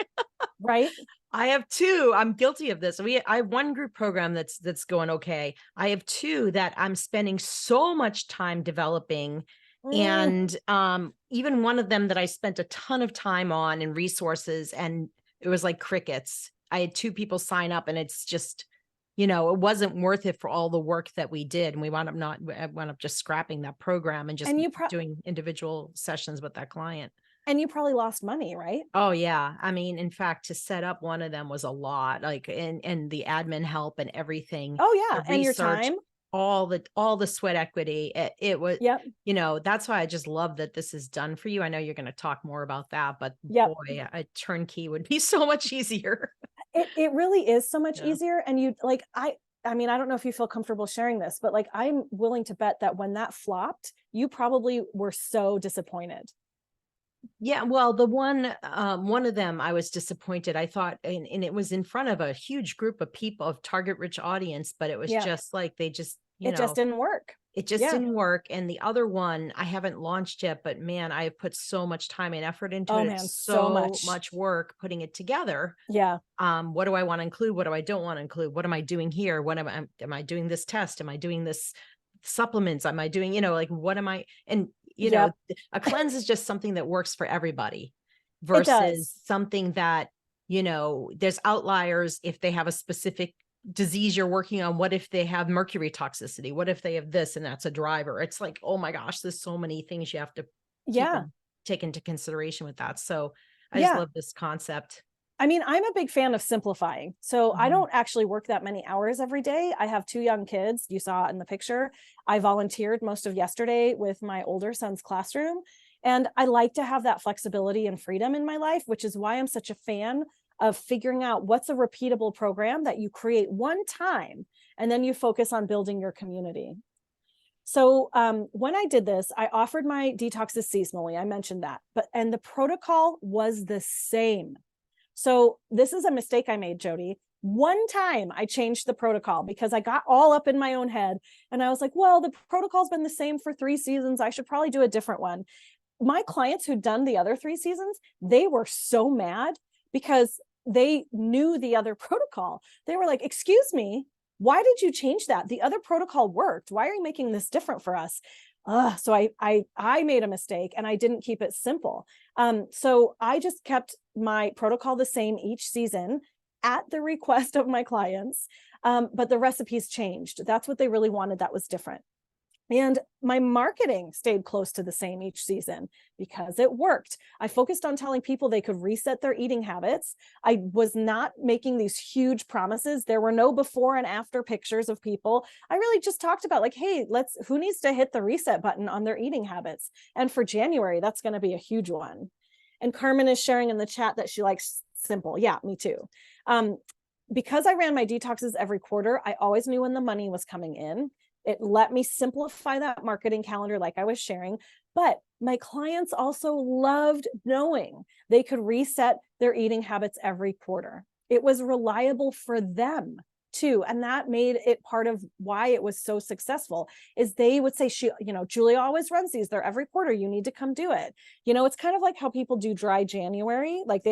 right? I have two. I'm guilty of this. I have one group program that's going okay. I have two that I'm spending so much time developing. And even one of them that I spent a ton of time on and resources, and it was like crickets. I had two people sign up, and it's just, it wasn't worth it for all the work that we did. And we wound up just scrapping that program and just doing individual sessions with that client. And you probably lost money, right? Oh yeah. I mean, in fact, to set up one of them was a lot, like, and the admin help and everything. Oh yeah. And your time. All the sweat equity. It was, yep. That's why I just love that this is done for you. I know you're going to talk more about that, but yep. boy, a turnkey would be so much easier. It really is so much easier. And you like, I mean, I don't know if you feel comfortable sharing this, but like, I'm willing to bet that when that flopped, you probably were so disappointed. Yeah, well, the one of them, I was disappointed. I thought, and it was in front of a huge group of people, of target rich audience, but it was just like, they just, it just didn't work. It just didn't work. And the other one, I haven't launched yet, but man, I have put so much time and effort into it. Man, so much work putting it together. Yeah. What do I want to include? What do I don't want to include? What am I doing here? What am I doing this test? Am I doing this supplements? Am I doing, like, what am I? And a cleanse is just something that works for everybody versus something that, there's outliers. If they have a specific disease you're working on, what if they have mercury toxicity? What if they have this, and that's a driver? It's like, oh my gosh, there's so many things you have to take into consideration with that. So I just love this concept. I mean, I'm a big fan of simplifying. So I don't actually work that many hours every day. I have two young kids. You saw it in the picture. I volunteered most of yesterday with my older son's classroom. And I like to have that flexibility and freedom in my life, which is why I'm such a fan of figuring out what's a repeatable program that you create one time, and then you focus on building your community. So when I did this, I offered my detoxes seasonally. I mentioned that, and the protocol was the same. So this is a mistake I made, Jody. One time I changed the protocol because I got all up in my own head, and I was like, well, the protocol's been the same for 3 seasons. I should probably do a different one. My clients who'd done the other 3 seasons, they were so mad because they knew the other protocol. They were like, excuse me, why did you change that? The other protocol worked. Why are you making this different for us? So I made a mistake, and I didn't keep it simple. So I just kept my protocol the same each season at the request of my clients. But the recipes changed. That's what they really wanted. That was different. And my marketing stayed close to the same each season because it worked. I focused on telling people they could reset their eating habits. I was not making these huge promises. There were no before and after pictures of people. I really just talked about like, hey, who needs to hit the reset button on their eating habits? And for January, that's going to be a huge one. And Carmen is sharing in the chat that she likes simple. Yeah, me too. Because I ran my detoxes every quarter, I always knew when the money was coming in. It let me simplify that marketing calendar like I was sharing, but my clients also loved knowing they could reset their eating habits every quarter. It was reliable for them too. And that made it part of why it was so successful is they would say, Julia always runs these. They're every quarter. You need to come do it. It's kind of like how people do dry January. Like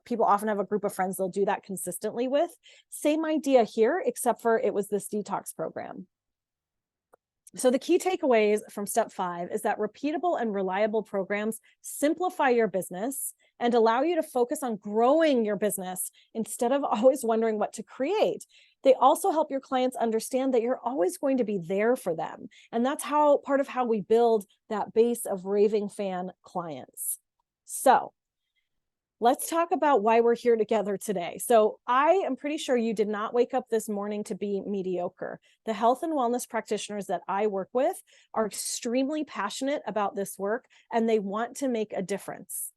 people often have a group of friends they'll do that consistently with. Same idea here, except for it was this detox program. So the key takeaways from step 5 is that repeatable and reliable programs simplify your business and allow you to focus on growing your business instead of always wondering what to create. They also help your clients understand that you're always going to be there for them. And that's how part of how we build that base of raving fan clients. So let's talk about why we're here together today. So I am pretty sure you did not wake up this morning to be mediocre. The health and wellness practitioners that I work with are extremely passionate about this work, and they want to make a difference.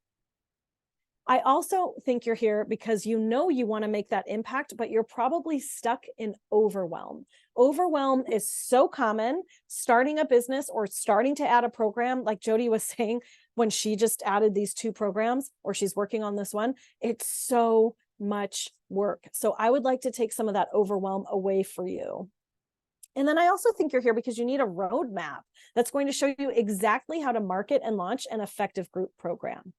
I also think you're here because you know you want to make that impact, but you're probably stuck in overwhelm. Overwhelm is so common. Starting a business or starting to add a program, like Jody was saying, when she just added these 2 programs, or she's working on this one, it's so much work. So I would like to take some of that overwhelm away for you. And then I also think you're here because you need a roadmap that's going to show you exactly how to market and launch an effective group program.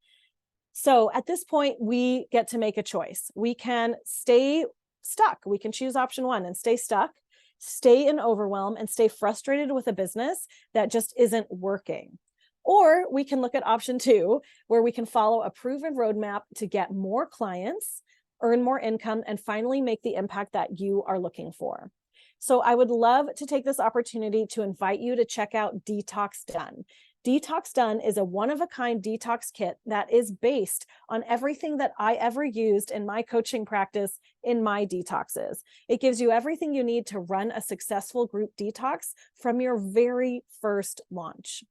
So at this point, we get to make a choice. We can stay stuck. We can choose option 1 and stay stuck, stay in overwhelm, and stay frustrated with a business that just isn't working. Or we can look at option 2, where we can follow a proven roadmap to get more clients, earn more income, and finally make the impact that you are looking for. So I would love to take this opportunity to invite you to check out Detox Done. Detox Done is a one-of-a-kind detox kit that is based on everything that I ever used in my coaching practice in my detoxes. It gives you everything you need to run a successful group detox from your very first launch.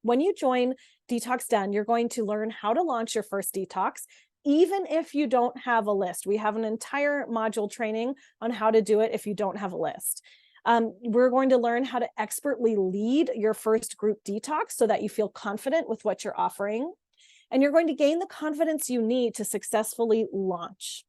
When you join Detox Done, you're going to learn how to launch your first detox, even if you don't have a list. We have an entire module training on how to do it if you don't have a list. We're going to learn how to expertly lead your first group detox so that you feel confident with what you're offering. And you're going to gain the confidence you need to successfully launch.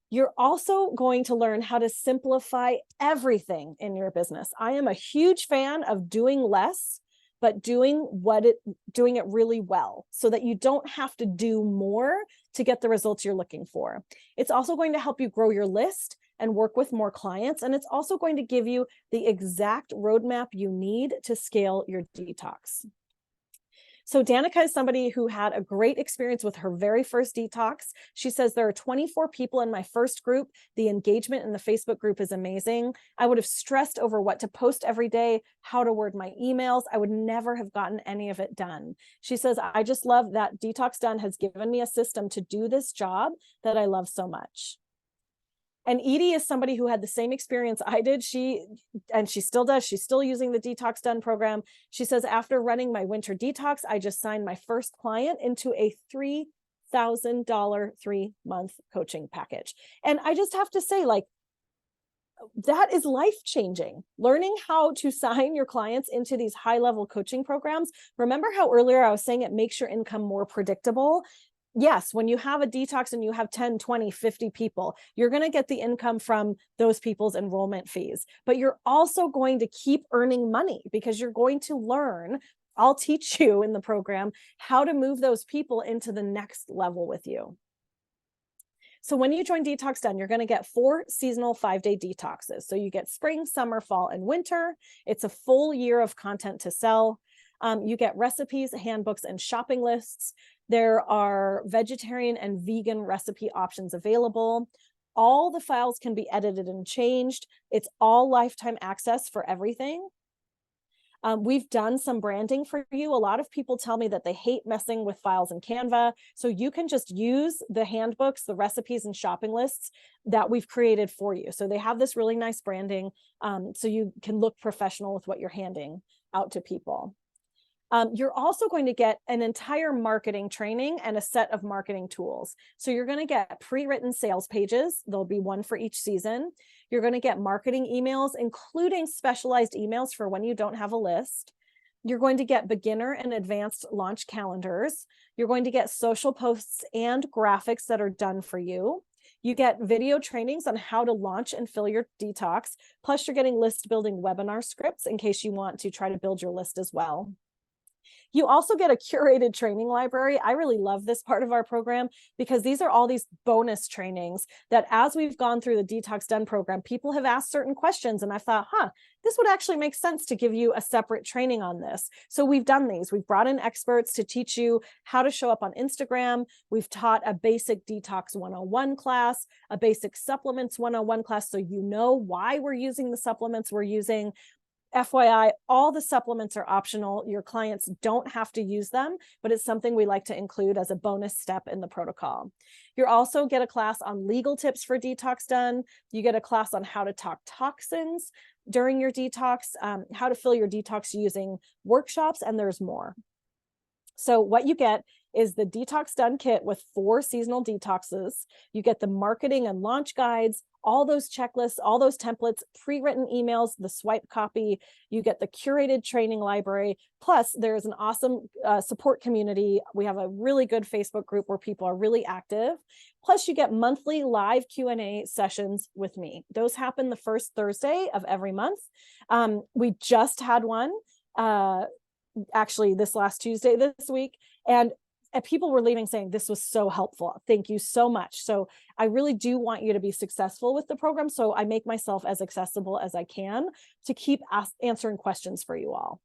You're also going to learn how to simplify everything in your business. I am a huge fan of doing less, but doing it really well so that you don't have to do more to get the results you're looking for. It's also going to help you grow your list and work with more clients. And it's also going to give you the exact roadmap you need to scale your detox. So Danica is somebody who had a great experience with her very first detox. She says, there are 24 people in my first group. The engagement in the Facebook group is amazing. I would have stressed over what to post every day, how to word my emails. I would never have gotten any of it done. She says, I just love that Detox Done has given me a system to do this job that I love so much. And Edie is somebody who had the same experience I did. She still does. She's still using the Detox Done program. She says, after running my winter detox, I just signed my first client into a $3,000 3-month coaching package. And I just have to say, like, that is life-changing. Learning how to sign your clients into these high-level coaching programs. Remember how earlier I was saying it makes your income more predictable? Yes, when you have a detox and you have 10, 20, 50 people, you're going to get the income from those people's enrollment fees, but you're also going to keep earning money because you're going to learn. I'll teach you in the program how to move those people into the next level with you. So when you join Detox Done, you're going to get 4 seasonal 5-day detoxes. So you get spring, summer, fall, and winter. It's a full year of content to sell. You get recipes, handbooks, and shopping lists. There are vegetarian and vegan recipe options available. All the files can be edited and changed. It's all lifetime access for everything. We've done some branding for you. A lot of people tell me that they hate messing with files in Canva. So you can just use the handbooks, the recipes, and shopping lists that we've created for you. So they have this really nice branding, so you can look professional with what you're handing out to people. You're also going to get an entire marketing training and a set of marketing tools. So you're going to get pre-written sales pages. There'll be one for each season. You're going to get marketing emails, including specialized emails for when you don't have a list. You're going to get beginner and advanced launch calendars. You're going to get social posts and graphics that are done for you. You get video trainings on how to launch and fill your detox. Plus, you're getting list building webinar scripts in case you want to try to build your list as well. You also get a curated training library. I really love this part of our program because these are all these bonus trainings that as we've gone through the Detox Done program, people have asked certain questions. And I thought, this would actually make sense to give you a separate training on this. So we've done these. We've brought in experts to teach you how to show up on Instagram. We've taught a basic detox 101 class, a basic supplements 101 class. So you know why we're using the supplements we're using. FYI, all the supplements are optional. Your clients don't have to use them, but it's something we like to include as a bonus step in the protocol. You also get a class on legal tips for Detox Done. You get a class on how to talk toxins during your detox, how to fill your detox using workshops, and there's more. So what you get is the Detox Done kit with 4 seasonal detoxes. You get the marketing and launch guides, all those checklists, all those templates, pre-written emails, the swipe copy. You get the curated training library. Plus, there's an awesome support community. We have a really good Facebook group where people are really active. Plus, you get monthly live Q&A sessions with me. Those happen the first Thursday of every month. We just had one actually this last Tuesday this week, and people were leaving saying this was so helpful. Thank you so much. So I really do want you to be successful with the program. So I make myself as accessible as I can to keep answering questions for you all.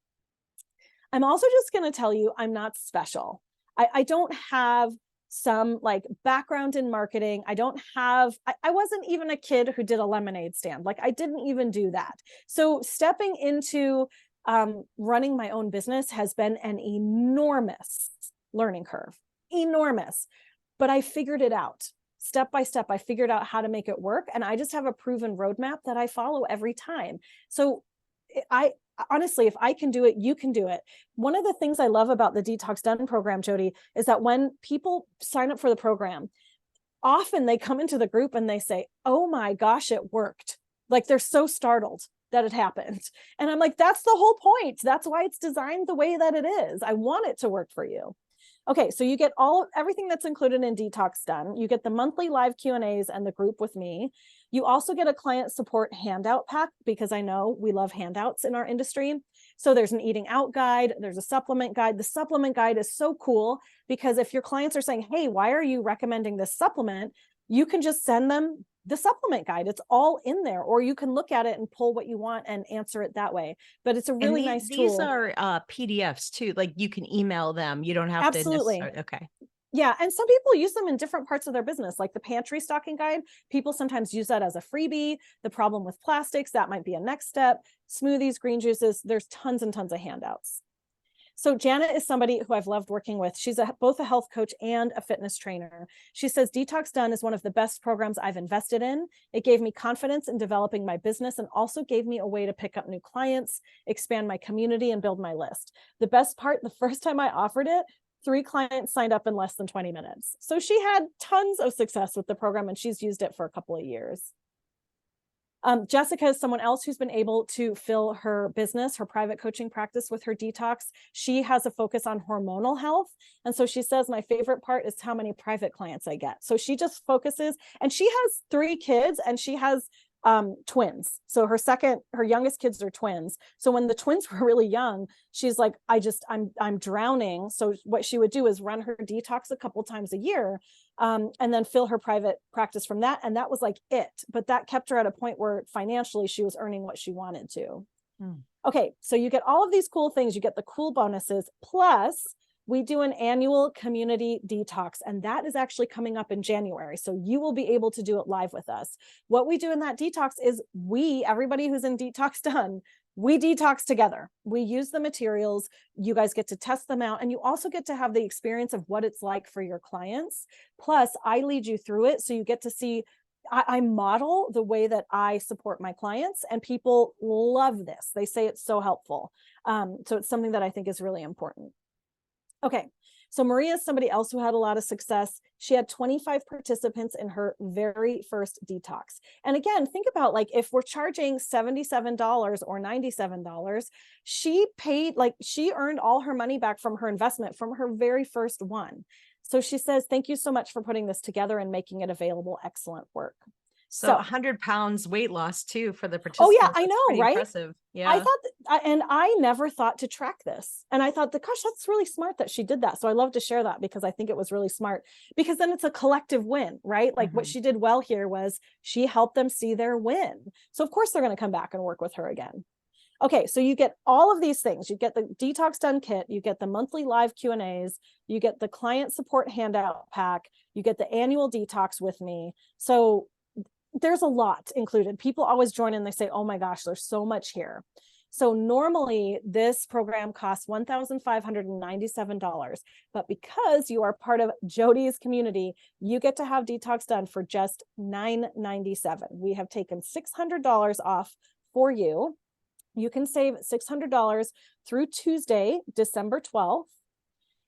I'm also just going to tell you I'm not special. I don't have some like background in marketing. I wasn't even a kid who did a lemonade stand. Like I didn't even do that. So stepping into running my own business has been an enormous learning curve, enormous, but I figured it out step by step. I figured out how to make it work. And I just have a proven roadmap that I follow every time. So I honestly, if I can do it, you can do it. One of the things I love about the Detox Done program, Jody, is that when people sign up for the program, often they come into the group and they say, oh my gosh, it worked. Like they're so startled that it happened. And I'm like, that's the whole point. That's why it's designed the way that it is. I want it to work for you. Okay, so you get everything that's included in Detox Done. You get the monthly live Q&As and the group with me. You also get a client support handout pack because I know we love handouts in our industry. So there's an eating out guide, there's a supplement guide. The supplement guide is so cool because if your clients are saying, hey, why are you recommending this supplement? You can just send them the supplement guide. It's all in there, or you can look at it and pull what you want and answer it that way. But it's a really nice tool. These are PDFs too. Like you can email them. You don't have Absolutely. to necessarily. Okay. Yeah. And some people use them in different parts of their business, like the pantry stocking guide. People sometimes use that as a freebie. The problem with plastics, that might be a next step. Smoothies, green juices, there's tons and tons of handouts. So Janet is somebody who I've loved working with. She's both a health coach and a fitness trainer. She says Detox Done is one of the best programs I've invested in. It gave me confidence in developing my business and also gave me a way to pick up new clients, expand my community, and build my list. The best part, the first time I offered it, 3 clients signed up in less than 20 minutes. So she had tons of success with the program and she's used it for a couple of years. Jessica is someone else who's been able to fill her business, her private coaching practice with her detox. She has a focus on hormonal health. And so she says, my favorite part is how many private clients I get. So she just focuses, and she has 3 kids and she has twins. So her youngest kids are twins. So when the twins were really young, she's like, I'm drowning. So what she would do is run her detox a couple times a year, and then fill her private practice from that. And that was like it, but that kept her at a point where financially she was earning what she wanted to. Okay. So you get all of these cool things. You get the cool bonuses, plus we do an annual community detox, and that is actually coming up in January. So you will be able to do it live with us. What we do in that detox is everybody who's in Detox Done, we detox together. We use the materials. You guys get to test them out, and you also get to have the experience of what it's like for your clients. Plus, I lead you through it. So you get to see, I model the way that I support my clients, and people love this. They say it's so helpful. So it's something that I think is really important. Okay, so Maria is somebody else who had a lot of success. She had 25 participants in her very first detox. And again, think about, like, if we're charging $77 or $97, she earned all her money back from her investment from her very first one. So she says, thank you so much for putting this together and making it available. Excellent work. So So, 100 pounds weight loss too for the oh yeah, participants. I That's know, pretty right? impressive. I Yeah. thought, and I never thought to track this. And I thought, gosh, that's really smart that she did that. So I love to share that because I think it was really smart, because then it's a collective win, right? Like what Mhm. she did well here was she helped them see their win. So of course they're going to come back and work with her again. Okay, so you get all of these things. You get the Detox Done kit, you get the monthly live Q&As, you get the client support handout pack, you get the annual detox with me. So there's a lot included. People always join in, they say, oh my gosh, there's so much here. So normally this program costs $1,597, but because you are part of Jody's community, you get to have Detox Done for just $997. We have taken $600 off for you. You can save $600 through Tuesday, December 12th.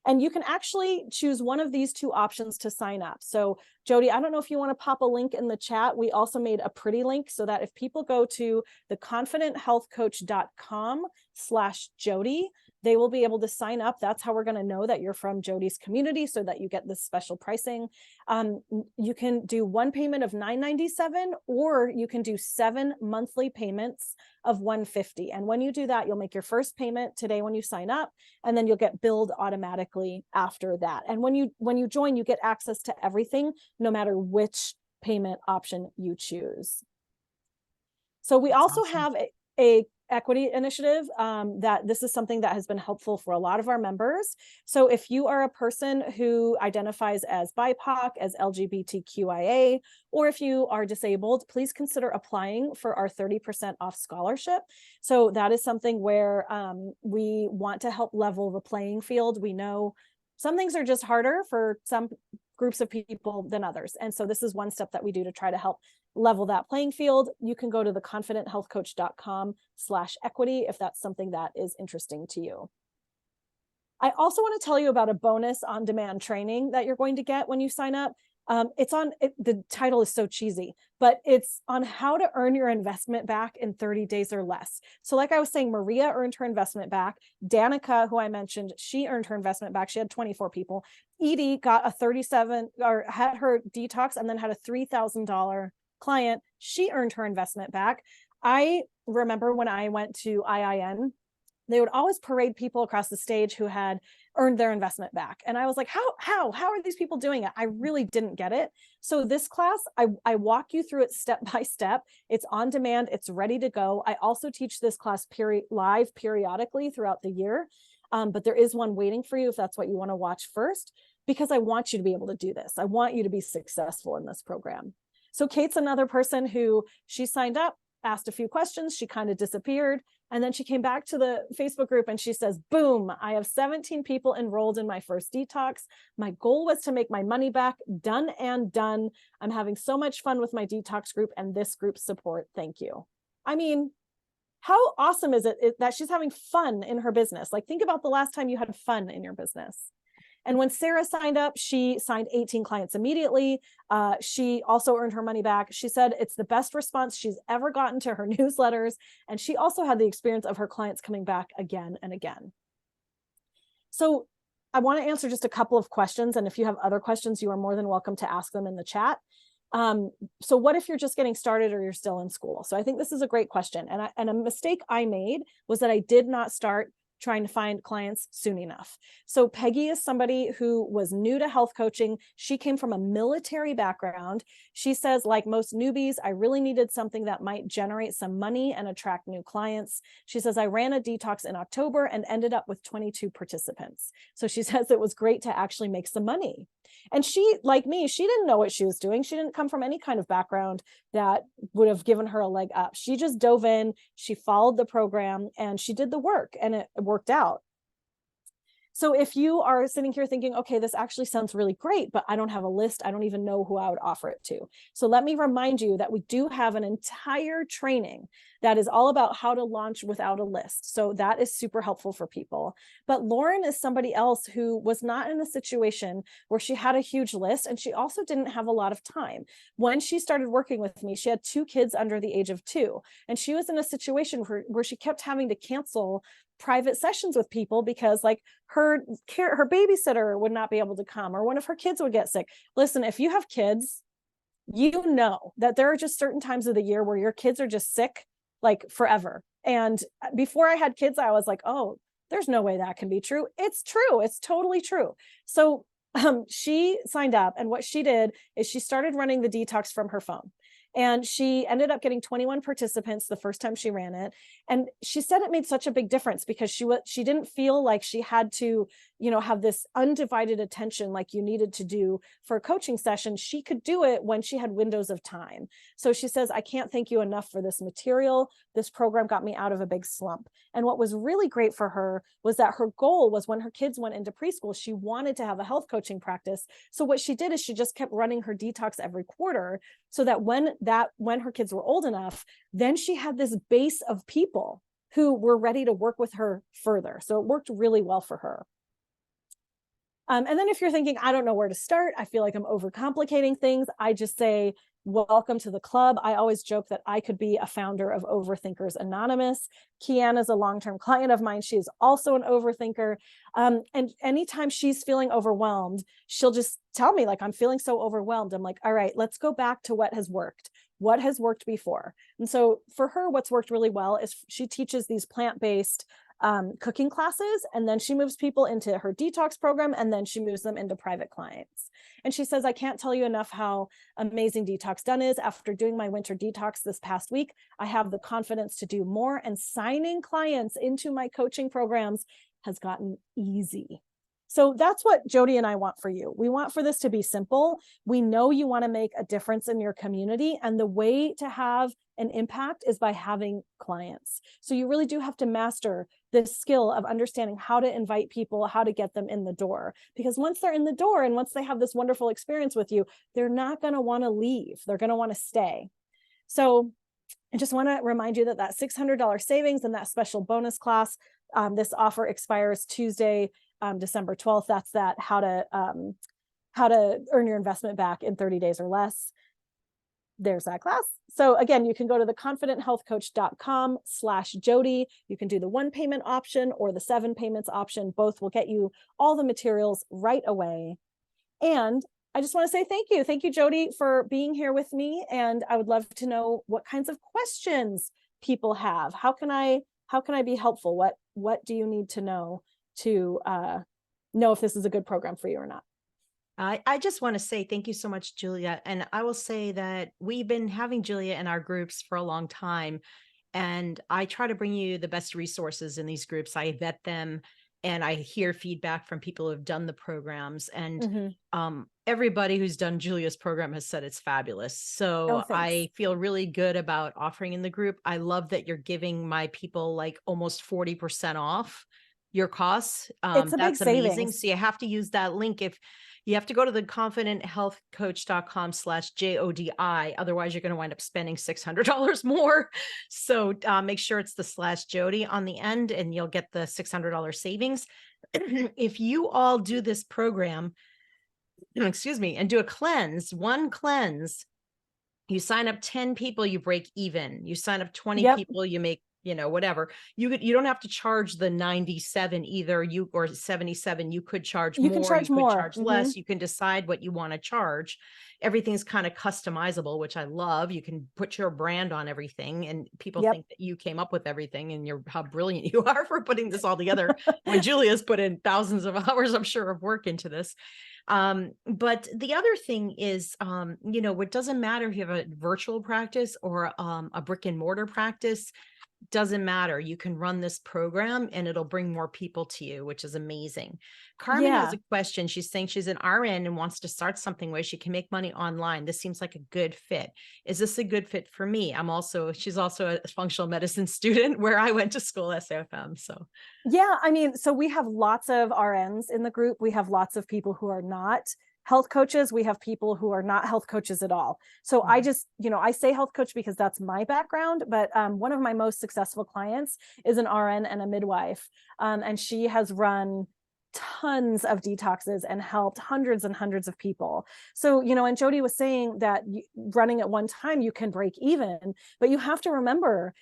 And you can actually choose one of these two options to sign up. So Jody, I don't know if you want to pop a link in the chat. We also made a pretty link so that if people go to theconfidenthealthcoach.com/Jody, they will be able to sign up. That's how we're going to know that you're from Jody's community so that you get this special pricing. You can do one payment of $997, or you can do 7 monthly payments of $150. And when you do that, you'll make your first payment today when you sign up, and then you'll get billed automatically after that. And when you join, you get access to everything, no matter which payment option you choose. So we That's also awesome. have a equity initiative that this is something that has been helpful for a lot of our members. So if you are a person who identifies as BIPOC, as LGBTQIA, or if you are disabled, please consider applying for our 30% off scholarship. So that is something where we want to help level the playing field. We know some things are just harder for some groups of people than others. And so this is one step that we do to try to help level that playing field. You can go to theconfidenthealthcoach.com/equity if that's something that is interesting to you. I also want to tell you about a bonus on-demand training that you're going to get when you sign up. The title is so cheesy, but it's on how to earn your investment back in 30 days or less. So like I was saying, Maria earned her investment back. Danica, who I mentioned, she earned her investment back. She had 24 people. Edie got a 37, or had her detox and then had a $3,000 client. She earned her investment back. I remember when I went to IIN, they would always parade people across the stage who had earned their investment back. And I was like, how are these people doing it? I really didn't get it. So this class, I walk you through it step by step. It's on demand. It's ready to go. I also teach this class live periodically throughout the year. But there is one waiting for you if that's what you want to watch first, because I want you to be able to do this. I want you to be successful in this program. So Kate's another person who, she signed up, asked a few questions, she kind of disappeared. And then she came back to the Facebook group and she says, boom, I have 17 people enrolled in my first detox. My goal was to make my money back. Done and done. I'm having so much fun with my detox group and this group's support. Thank you. I mean, how awesome is it that she's having fun in her business? Like, think about the last time you had fun in your business. And when Sarah signed up, she signed 18 clients immediately. She also earned her money back. She said it's the best response she's ever gotten to her newsletters. And she also had the experience of her clients coming back again and again. So I want to answer just a couple of questions. And if you have other questions, you are more than welcome to ask them in the chat. So what if you're just getting started or you're still in school? So I think this is a great question. And a mistake I made was that I did not start trying to find clients soon enough. So Peggy is somebody who was new to health coaching. She came from a military background. She says, like most newbies, I really needed something that might generate some money and attract new clients. She says, I ran a detox in October and ended up with 22 participants. So she says it was great to actually make some money. And she, like me, she didn't know what she was doing. She didn't come from any kind of background that would have given her a leg up. She just dove in, she followed the program, and she did the work, and it worked out. So if you are sitting here thinking, okay, this actually sounds really great, but I don't have a list, I don't even know who I would offer it to. So let me remind you that we do have an entire training that is all about how to launch without a list. So that is super helpful for people. But Lauren is somebody else who was not in a situation where she had a huge list, and she also didn't have a lot of time. When she started working with me, she had 2 kids under the age of 2, and she was in a situation where she kept having to cancel private sessions with people because like her babysitter would not be able to come, or one of her kids would get sick. Listen, if you have kids, you know that there are just certain times of the year where your kids are just sick, like forever. And before I had kids, I was like, oh, there's no way that can be true. It's true. It's totally true. So she signed up, and what she did is she started running the detox from her phone. And she ended up getting 21 participants the first time she ran it. And she said it made such a big difference because she didn't feel like she had to, have this undivided attention like you needed to do for a coaching session. She could do it when she had windows of time. So she says, I can't thank you enough for this material. This program got me out of a big slump. And what was really great for her was that her goal was, when her kids went into preschool, she wanted to have a health coaching practice. So what she did is she just kept running her detox every quarter, so that when her kids were old enough, then she had this base of people who were ready to work with her further. So it worked really well for her. And then if you're thinking, I don't know where to start, I feel like I'm overcomplicating things, I just say, welcome to the club. I always joke that I could be a founder of Overthinkers Anonymous. Kiana is a long-term client of mine. She is also an overthinker. And anytime she's feeling overwhelmed, she'll just tell me, like, I'm feeling so overwhelmed. I'm like, all right, let's go back to what has worked. What has worked before? And so for her, what's worked really well is she teaches these plant-based cooking classes, and then she moves people into her detox program, and then she moves them into private clients. And she says, I can't tell you enough how amazing Detox Done is. After doing my winter detox this past week, I have the confidence to do more, and signing clients into my coaching programs has gotten easy. So that's what Jody and I want for you. We want for this to be simple. We know you want to make a difference in your community, and the way to have an impact is by having clients. So you really do have to master this skill of understanding how to invite people, how to get them in the door. Because once they're in the door and once they have this wonderful experience with you, they're not going to want to leave. They're going to want to stay. So I just want to remind you that $600 savings and that special bonus class, this offer expires Tuesday, December 12th. That's that how to earn your investment back in 30 days or less. There's that class. So again, you can go to theconfidenthealthcoach.com/Jody. You can do the 1 payment option or the 7 payments option. Both will get you all the materials right away. And I just want to say thank you. Thank you, Jody, for being here with me. And I would love to know what kinds of questions people have. How can I be helpful? What do you need to know if this is a good program for you or not? I just want to say thank you so much, Julia. And I will say that we've been having Julia in our groups for a long time. And I try to bring you the best resources in these groups. I vet them, and I hear feedback from people who have done the programs. And everybody who's done Julia's program has said it's fabulous. So I feel really good about offering in the group. I love that you're giving my people like almost 40% off your costs. It's a big That's amazing. savings. So you have to use that link. If you have to go to the confidenthealthcoach.com/JODI. Otherwise, you're going to wind up spending $600 more. So make sure it's the /Jody on the end, and you'll get the $600 savings. If you all do this program, excuse me, and do a cleanse, one cleanse, you sign up 10 people, you break even. You sign up 20 people, you make, whatever. You don't have to charge the 97 either, or 77. You could charge more, you could charge less. You can decide what you want to charge. Everything's kind of customizable, which I love. You can put your brand on everything, and people think that you came up with everything, and how brilliant you are for putting this all together. When Julia's put in thousands of hours, I'm sure, of work into this. But the other thing is, it doesn't matter if you have a virtual practice or a brick and mortar practice. Doesn't matter. You can run this program and it'll bring more people to you, which is amazing. Carmen has a question. She's saying she's an RN and wants to start something where she can make money online. This seems like a good fit. Is this a good fit for me? She's also a functional medicine student where I went to school, SFM. So so we have lots of RNs in the group. We have lots of people who are not health coaches. We have people who are not health coaches at all. So I just, I say health coach because that's my background, but one of my most successful clients is an RN and a midwife. And she has run tons of detoxes and helped hundreds and hundreds of people. So, and Jody was saying that running at one time, you can break even, but you have to remember,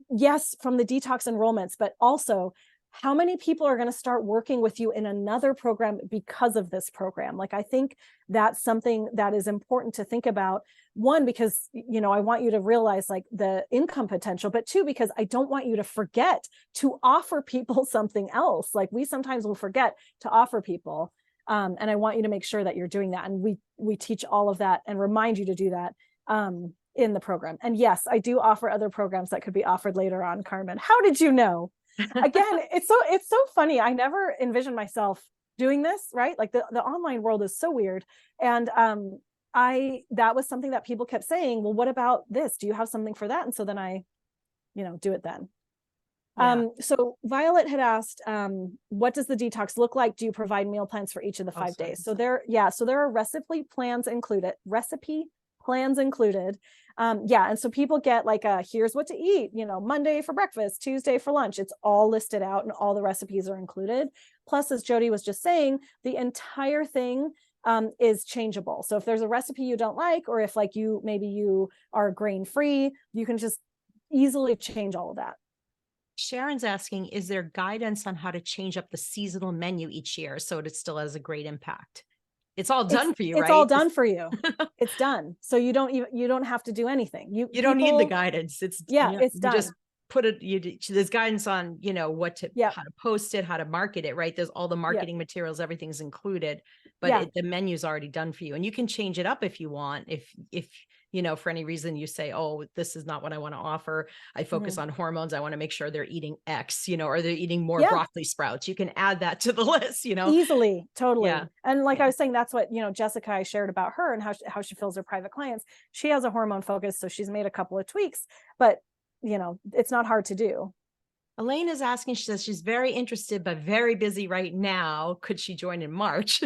yes, from the detox enrollments, but also how many people are going to start working with you in another program because of this program? Like, I think that's something that is important to think about. One, because, I want you to realize like the income potential, but two, because I don't want you to forget to offer people something else. Like, we sometimes will forget to offer people. And I want you to make sure that you're doing that. And we teach all of that and remind you to do that in the program. And yes, I do offer other programs that could be offered later on, Carmen. How did you know? Again, it's so funny. I never envisioned myself doing this, right? Like the online world is so weird. And that was something that people kept saying, well, what about this? Do you have something for that? And so then I, do it then. Yeah. So Violet had asked, what does the detox look like? Do you provide meal plans for each of the 5 days? So there are recipe plans included. And so people get like here's what to eat, Monday for breakfast, Tuesday for lunch. It's all listed out and all the recipes are included. Plus, as Jody was just saying, the entire thing is changeable. So if there's a recipe you don't like, or if like maybe you are grain free, you can just easily change all of that. Sharon's asking, is there guidance on how to change up the seasonal menu each year so it still has a great impact? It's all done for you, right? It's all done for you. It's done. So you don't have to do anything. You don't need the guidance. It's done. Just put it, there's guidance on, how to post it, how to market it, right? There's all the marketing materials, everything's included, but the menu's already done for you. And you can change it up if you want. If for any reason you say, oh, this is not what I want to offer. I focus on hormones. I want to make sure they're eating X, or they're eating more broccoli sprouts. You can add that to the list, Easily. Totally. Yeah. And like I was saying, that's what, Jessica, I shared about her and how she fills her private clients. She has a hormone focus. So she's made a couple of tweaks, but it's not hard to do. Elaine is asking, she says she's very interested, but very busy right now. Could she join in March?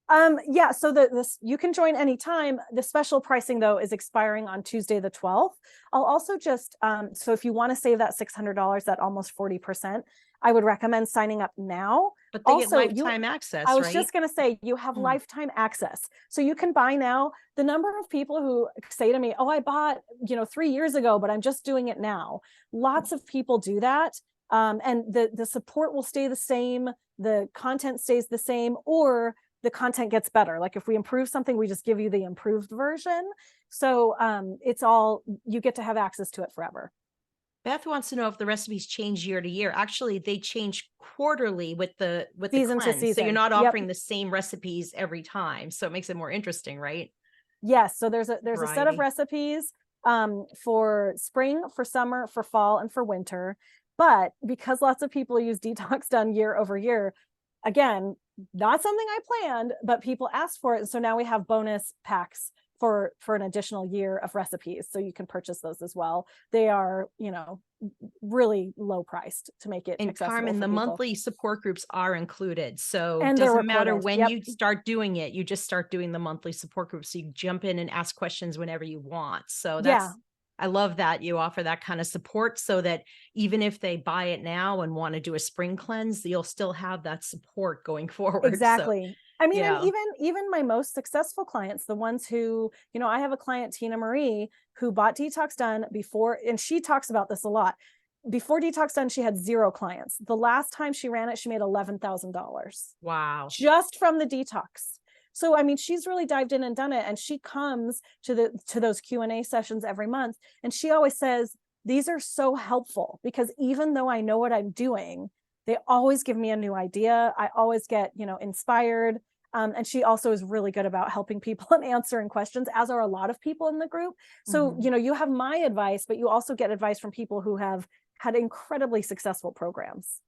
So this you can join anytime. The special pricing though is expiring on Tuesday the 12th. I'll also just so if you want to save that $600, that almost 40%, I would recommend signing up now. But they get lifetime access. I was just going to say, you have lifetime access. So you can buy now. The number of people who say to me, oh, I bought 3 years ago, but I'm just doing it now. Lots of people do that. And the support will stay the same. The content stays the same, or the content gets better. Like if we improve something, we just give you the improved version. So it's all, you get to have access to it forever. Beth wants to know if the recipes change year to year. Actually, they change quarterly with the season cleanse. to season. So you're not offering the same recipes every time. So it makes it more interesting, right? Yes. So there's a set of recipes for spring, for summer, for fall, and for winter. But because lots of people use Detox Done year over year, again, not something I planned, but people asked for it. And so now we have bonus packs for an additional year of recipes. So you can purchase those as well. They are, really low priced to make it accessible. Carmen, the people. monthly support groups are included. So it doesn't matter when you start doing it, you just start doing the monthly support groups. So you jump in and ask questions whenever you want. So I love that you offer that kind of support so that even if they buy it now and want to do a spring cleanse, you'll still have that support going forward. Exactly. So, I mean, and even my most successful clients, the ones who, I have a client, Tina Marie, who bought Detox Done before, and she talks about this a lot. Before Detox Done, she had 0 clients. The last time she ran it, she made $11,000. Wow. Just from the detox. So, I mean, she's really dived in and done it. And she comes to those Q&A sessions every month. And she always says, these are so helpful because even though I know what I'm doing, they always give me a new idea. I always get, inspired. And she also is really good about helping people and answering questions, as are a lot of people in the group. So, you have my advice, but you also get advice from people who have had incredibly successful programs.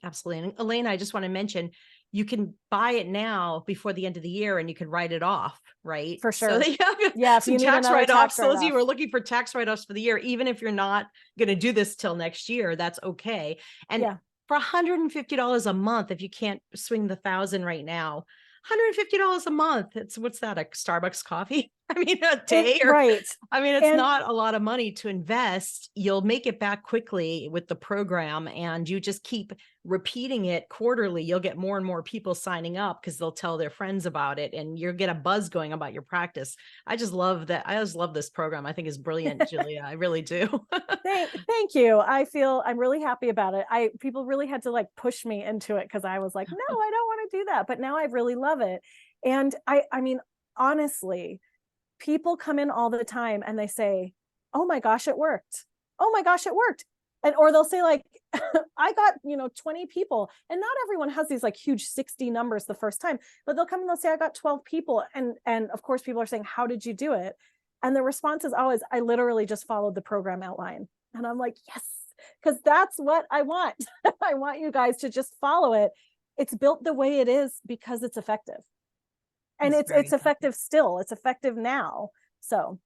Absolutely. And Elaine, I just want to mention, you can buy it now before the end of the year and you can write it off, right? For sure. So if you need tax write-offs, write-off. those of you who are looking for tax write-offs for the year, even if you're not going to do this till next year, that's okay. And for $150 a month, if you can't swing the 1,000 right now, $150 a month. What's that? A Starbucks coffee? I mean, a day or, Right. I mean, it's And not a lot of money to invest. You'll make it back quickly with the program, and you just keep repeating it quarterly. You'll get more and more people signing up because they'll tell their friends about it, and you'll get a buzz going about your practice. I just love that. I just love this program. I think it's brilliant, Julia. I really do. thank you. I feel I'm really happy about it. People really had to like push me into it because I was like, no, I don't want to do that. But now I really love it. And I mean, honestly, people come in all the time and they say, oh my gosh, it worked. Oh my gosh, it worked. And or they'll say like, I got, 20 people. And not everyone has these like huge 60 numbers the first time, but they'll come and they'll say, I got 12 people. And of course people are saying, how did you do it? And the response is always, I literally just followed the program outline. And I'm like, yes, because that's what I want. I want you guys to just follow it. It's built the way it is because it's effective. And it's effective still. It's effective now. So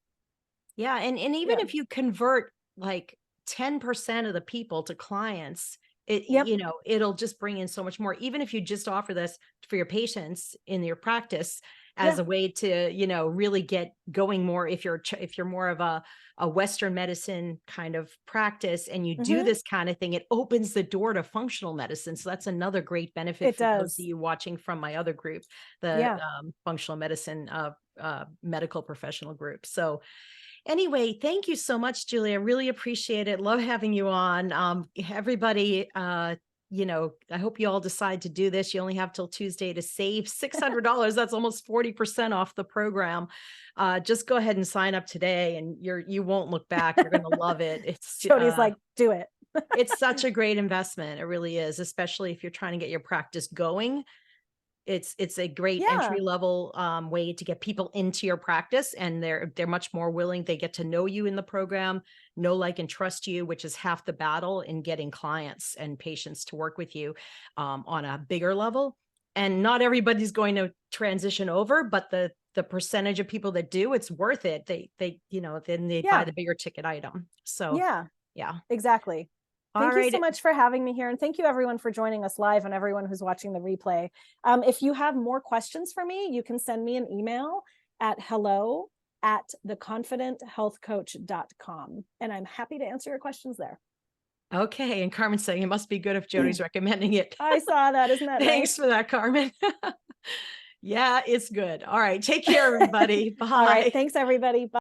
yeah. And even yeah. if you convert like 10% of the people to clients, Yep. it'll just bring in so much more. Even if you just offer this for your patients in your practice as Yeah. a way to, really get going more. If you're more of a Western medicine kind of practice and you do Mhm. this kind of thing, it opens the door to functional medicine. So that's another great benefit It for those of does. you watching from my other group, the Yeah. functional medicine medical professional group. So anyway, thank you so much, Julia. I really appreciate it. Love having you on. Everybody, I hope you all decide to do this. You only have till Tuesday to save $600. That's almost 40% off the program. Just go ahead and sign up today, and you won't look back. You're going to love it. Jody's like, do it. It's such a great investment. It really is, especially if you're trying to get your practice going. It's a great Yeah. entry level way to get people into your practice, and they're much more willing. They get to know you in the program, know, like, and trust you, which is half the battle in getting clients and patients to work with you on a bigger level. And not everybody's going to transition over, but the percentage of people that do, it's worth it. Then they buy Yeah. the bigger ticket item. So Yeah. yeah. Exactly. All Thank you so right. much for having me here. And thank you everyone for joining us live and everyone who's watching the replay. If you have more questions for me, you can send me an email at hello@theconfidenthealthcoach.com. And I'm happy to answer your questions there. Okay. And Carmen's saying it must be good if Jody's recommending it. I saw that. Isn't that Thanks nice? for that, Carmen. Yeah, it's good. All right. Take care, everybody. All right. Bye. Thanks, everybody. Bye.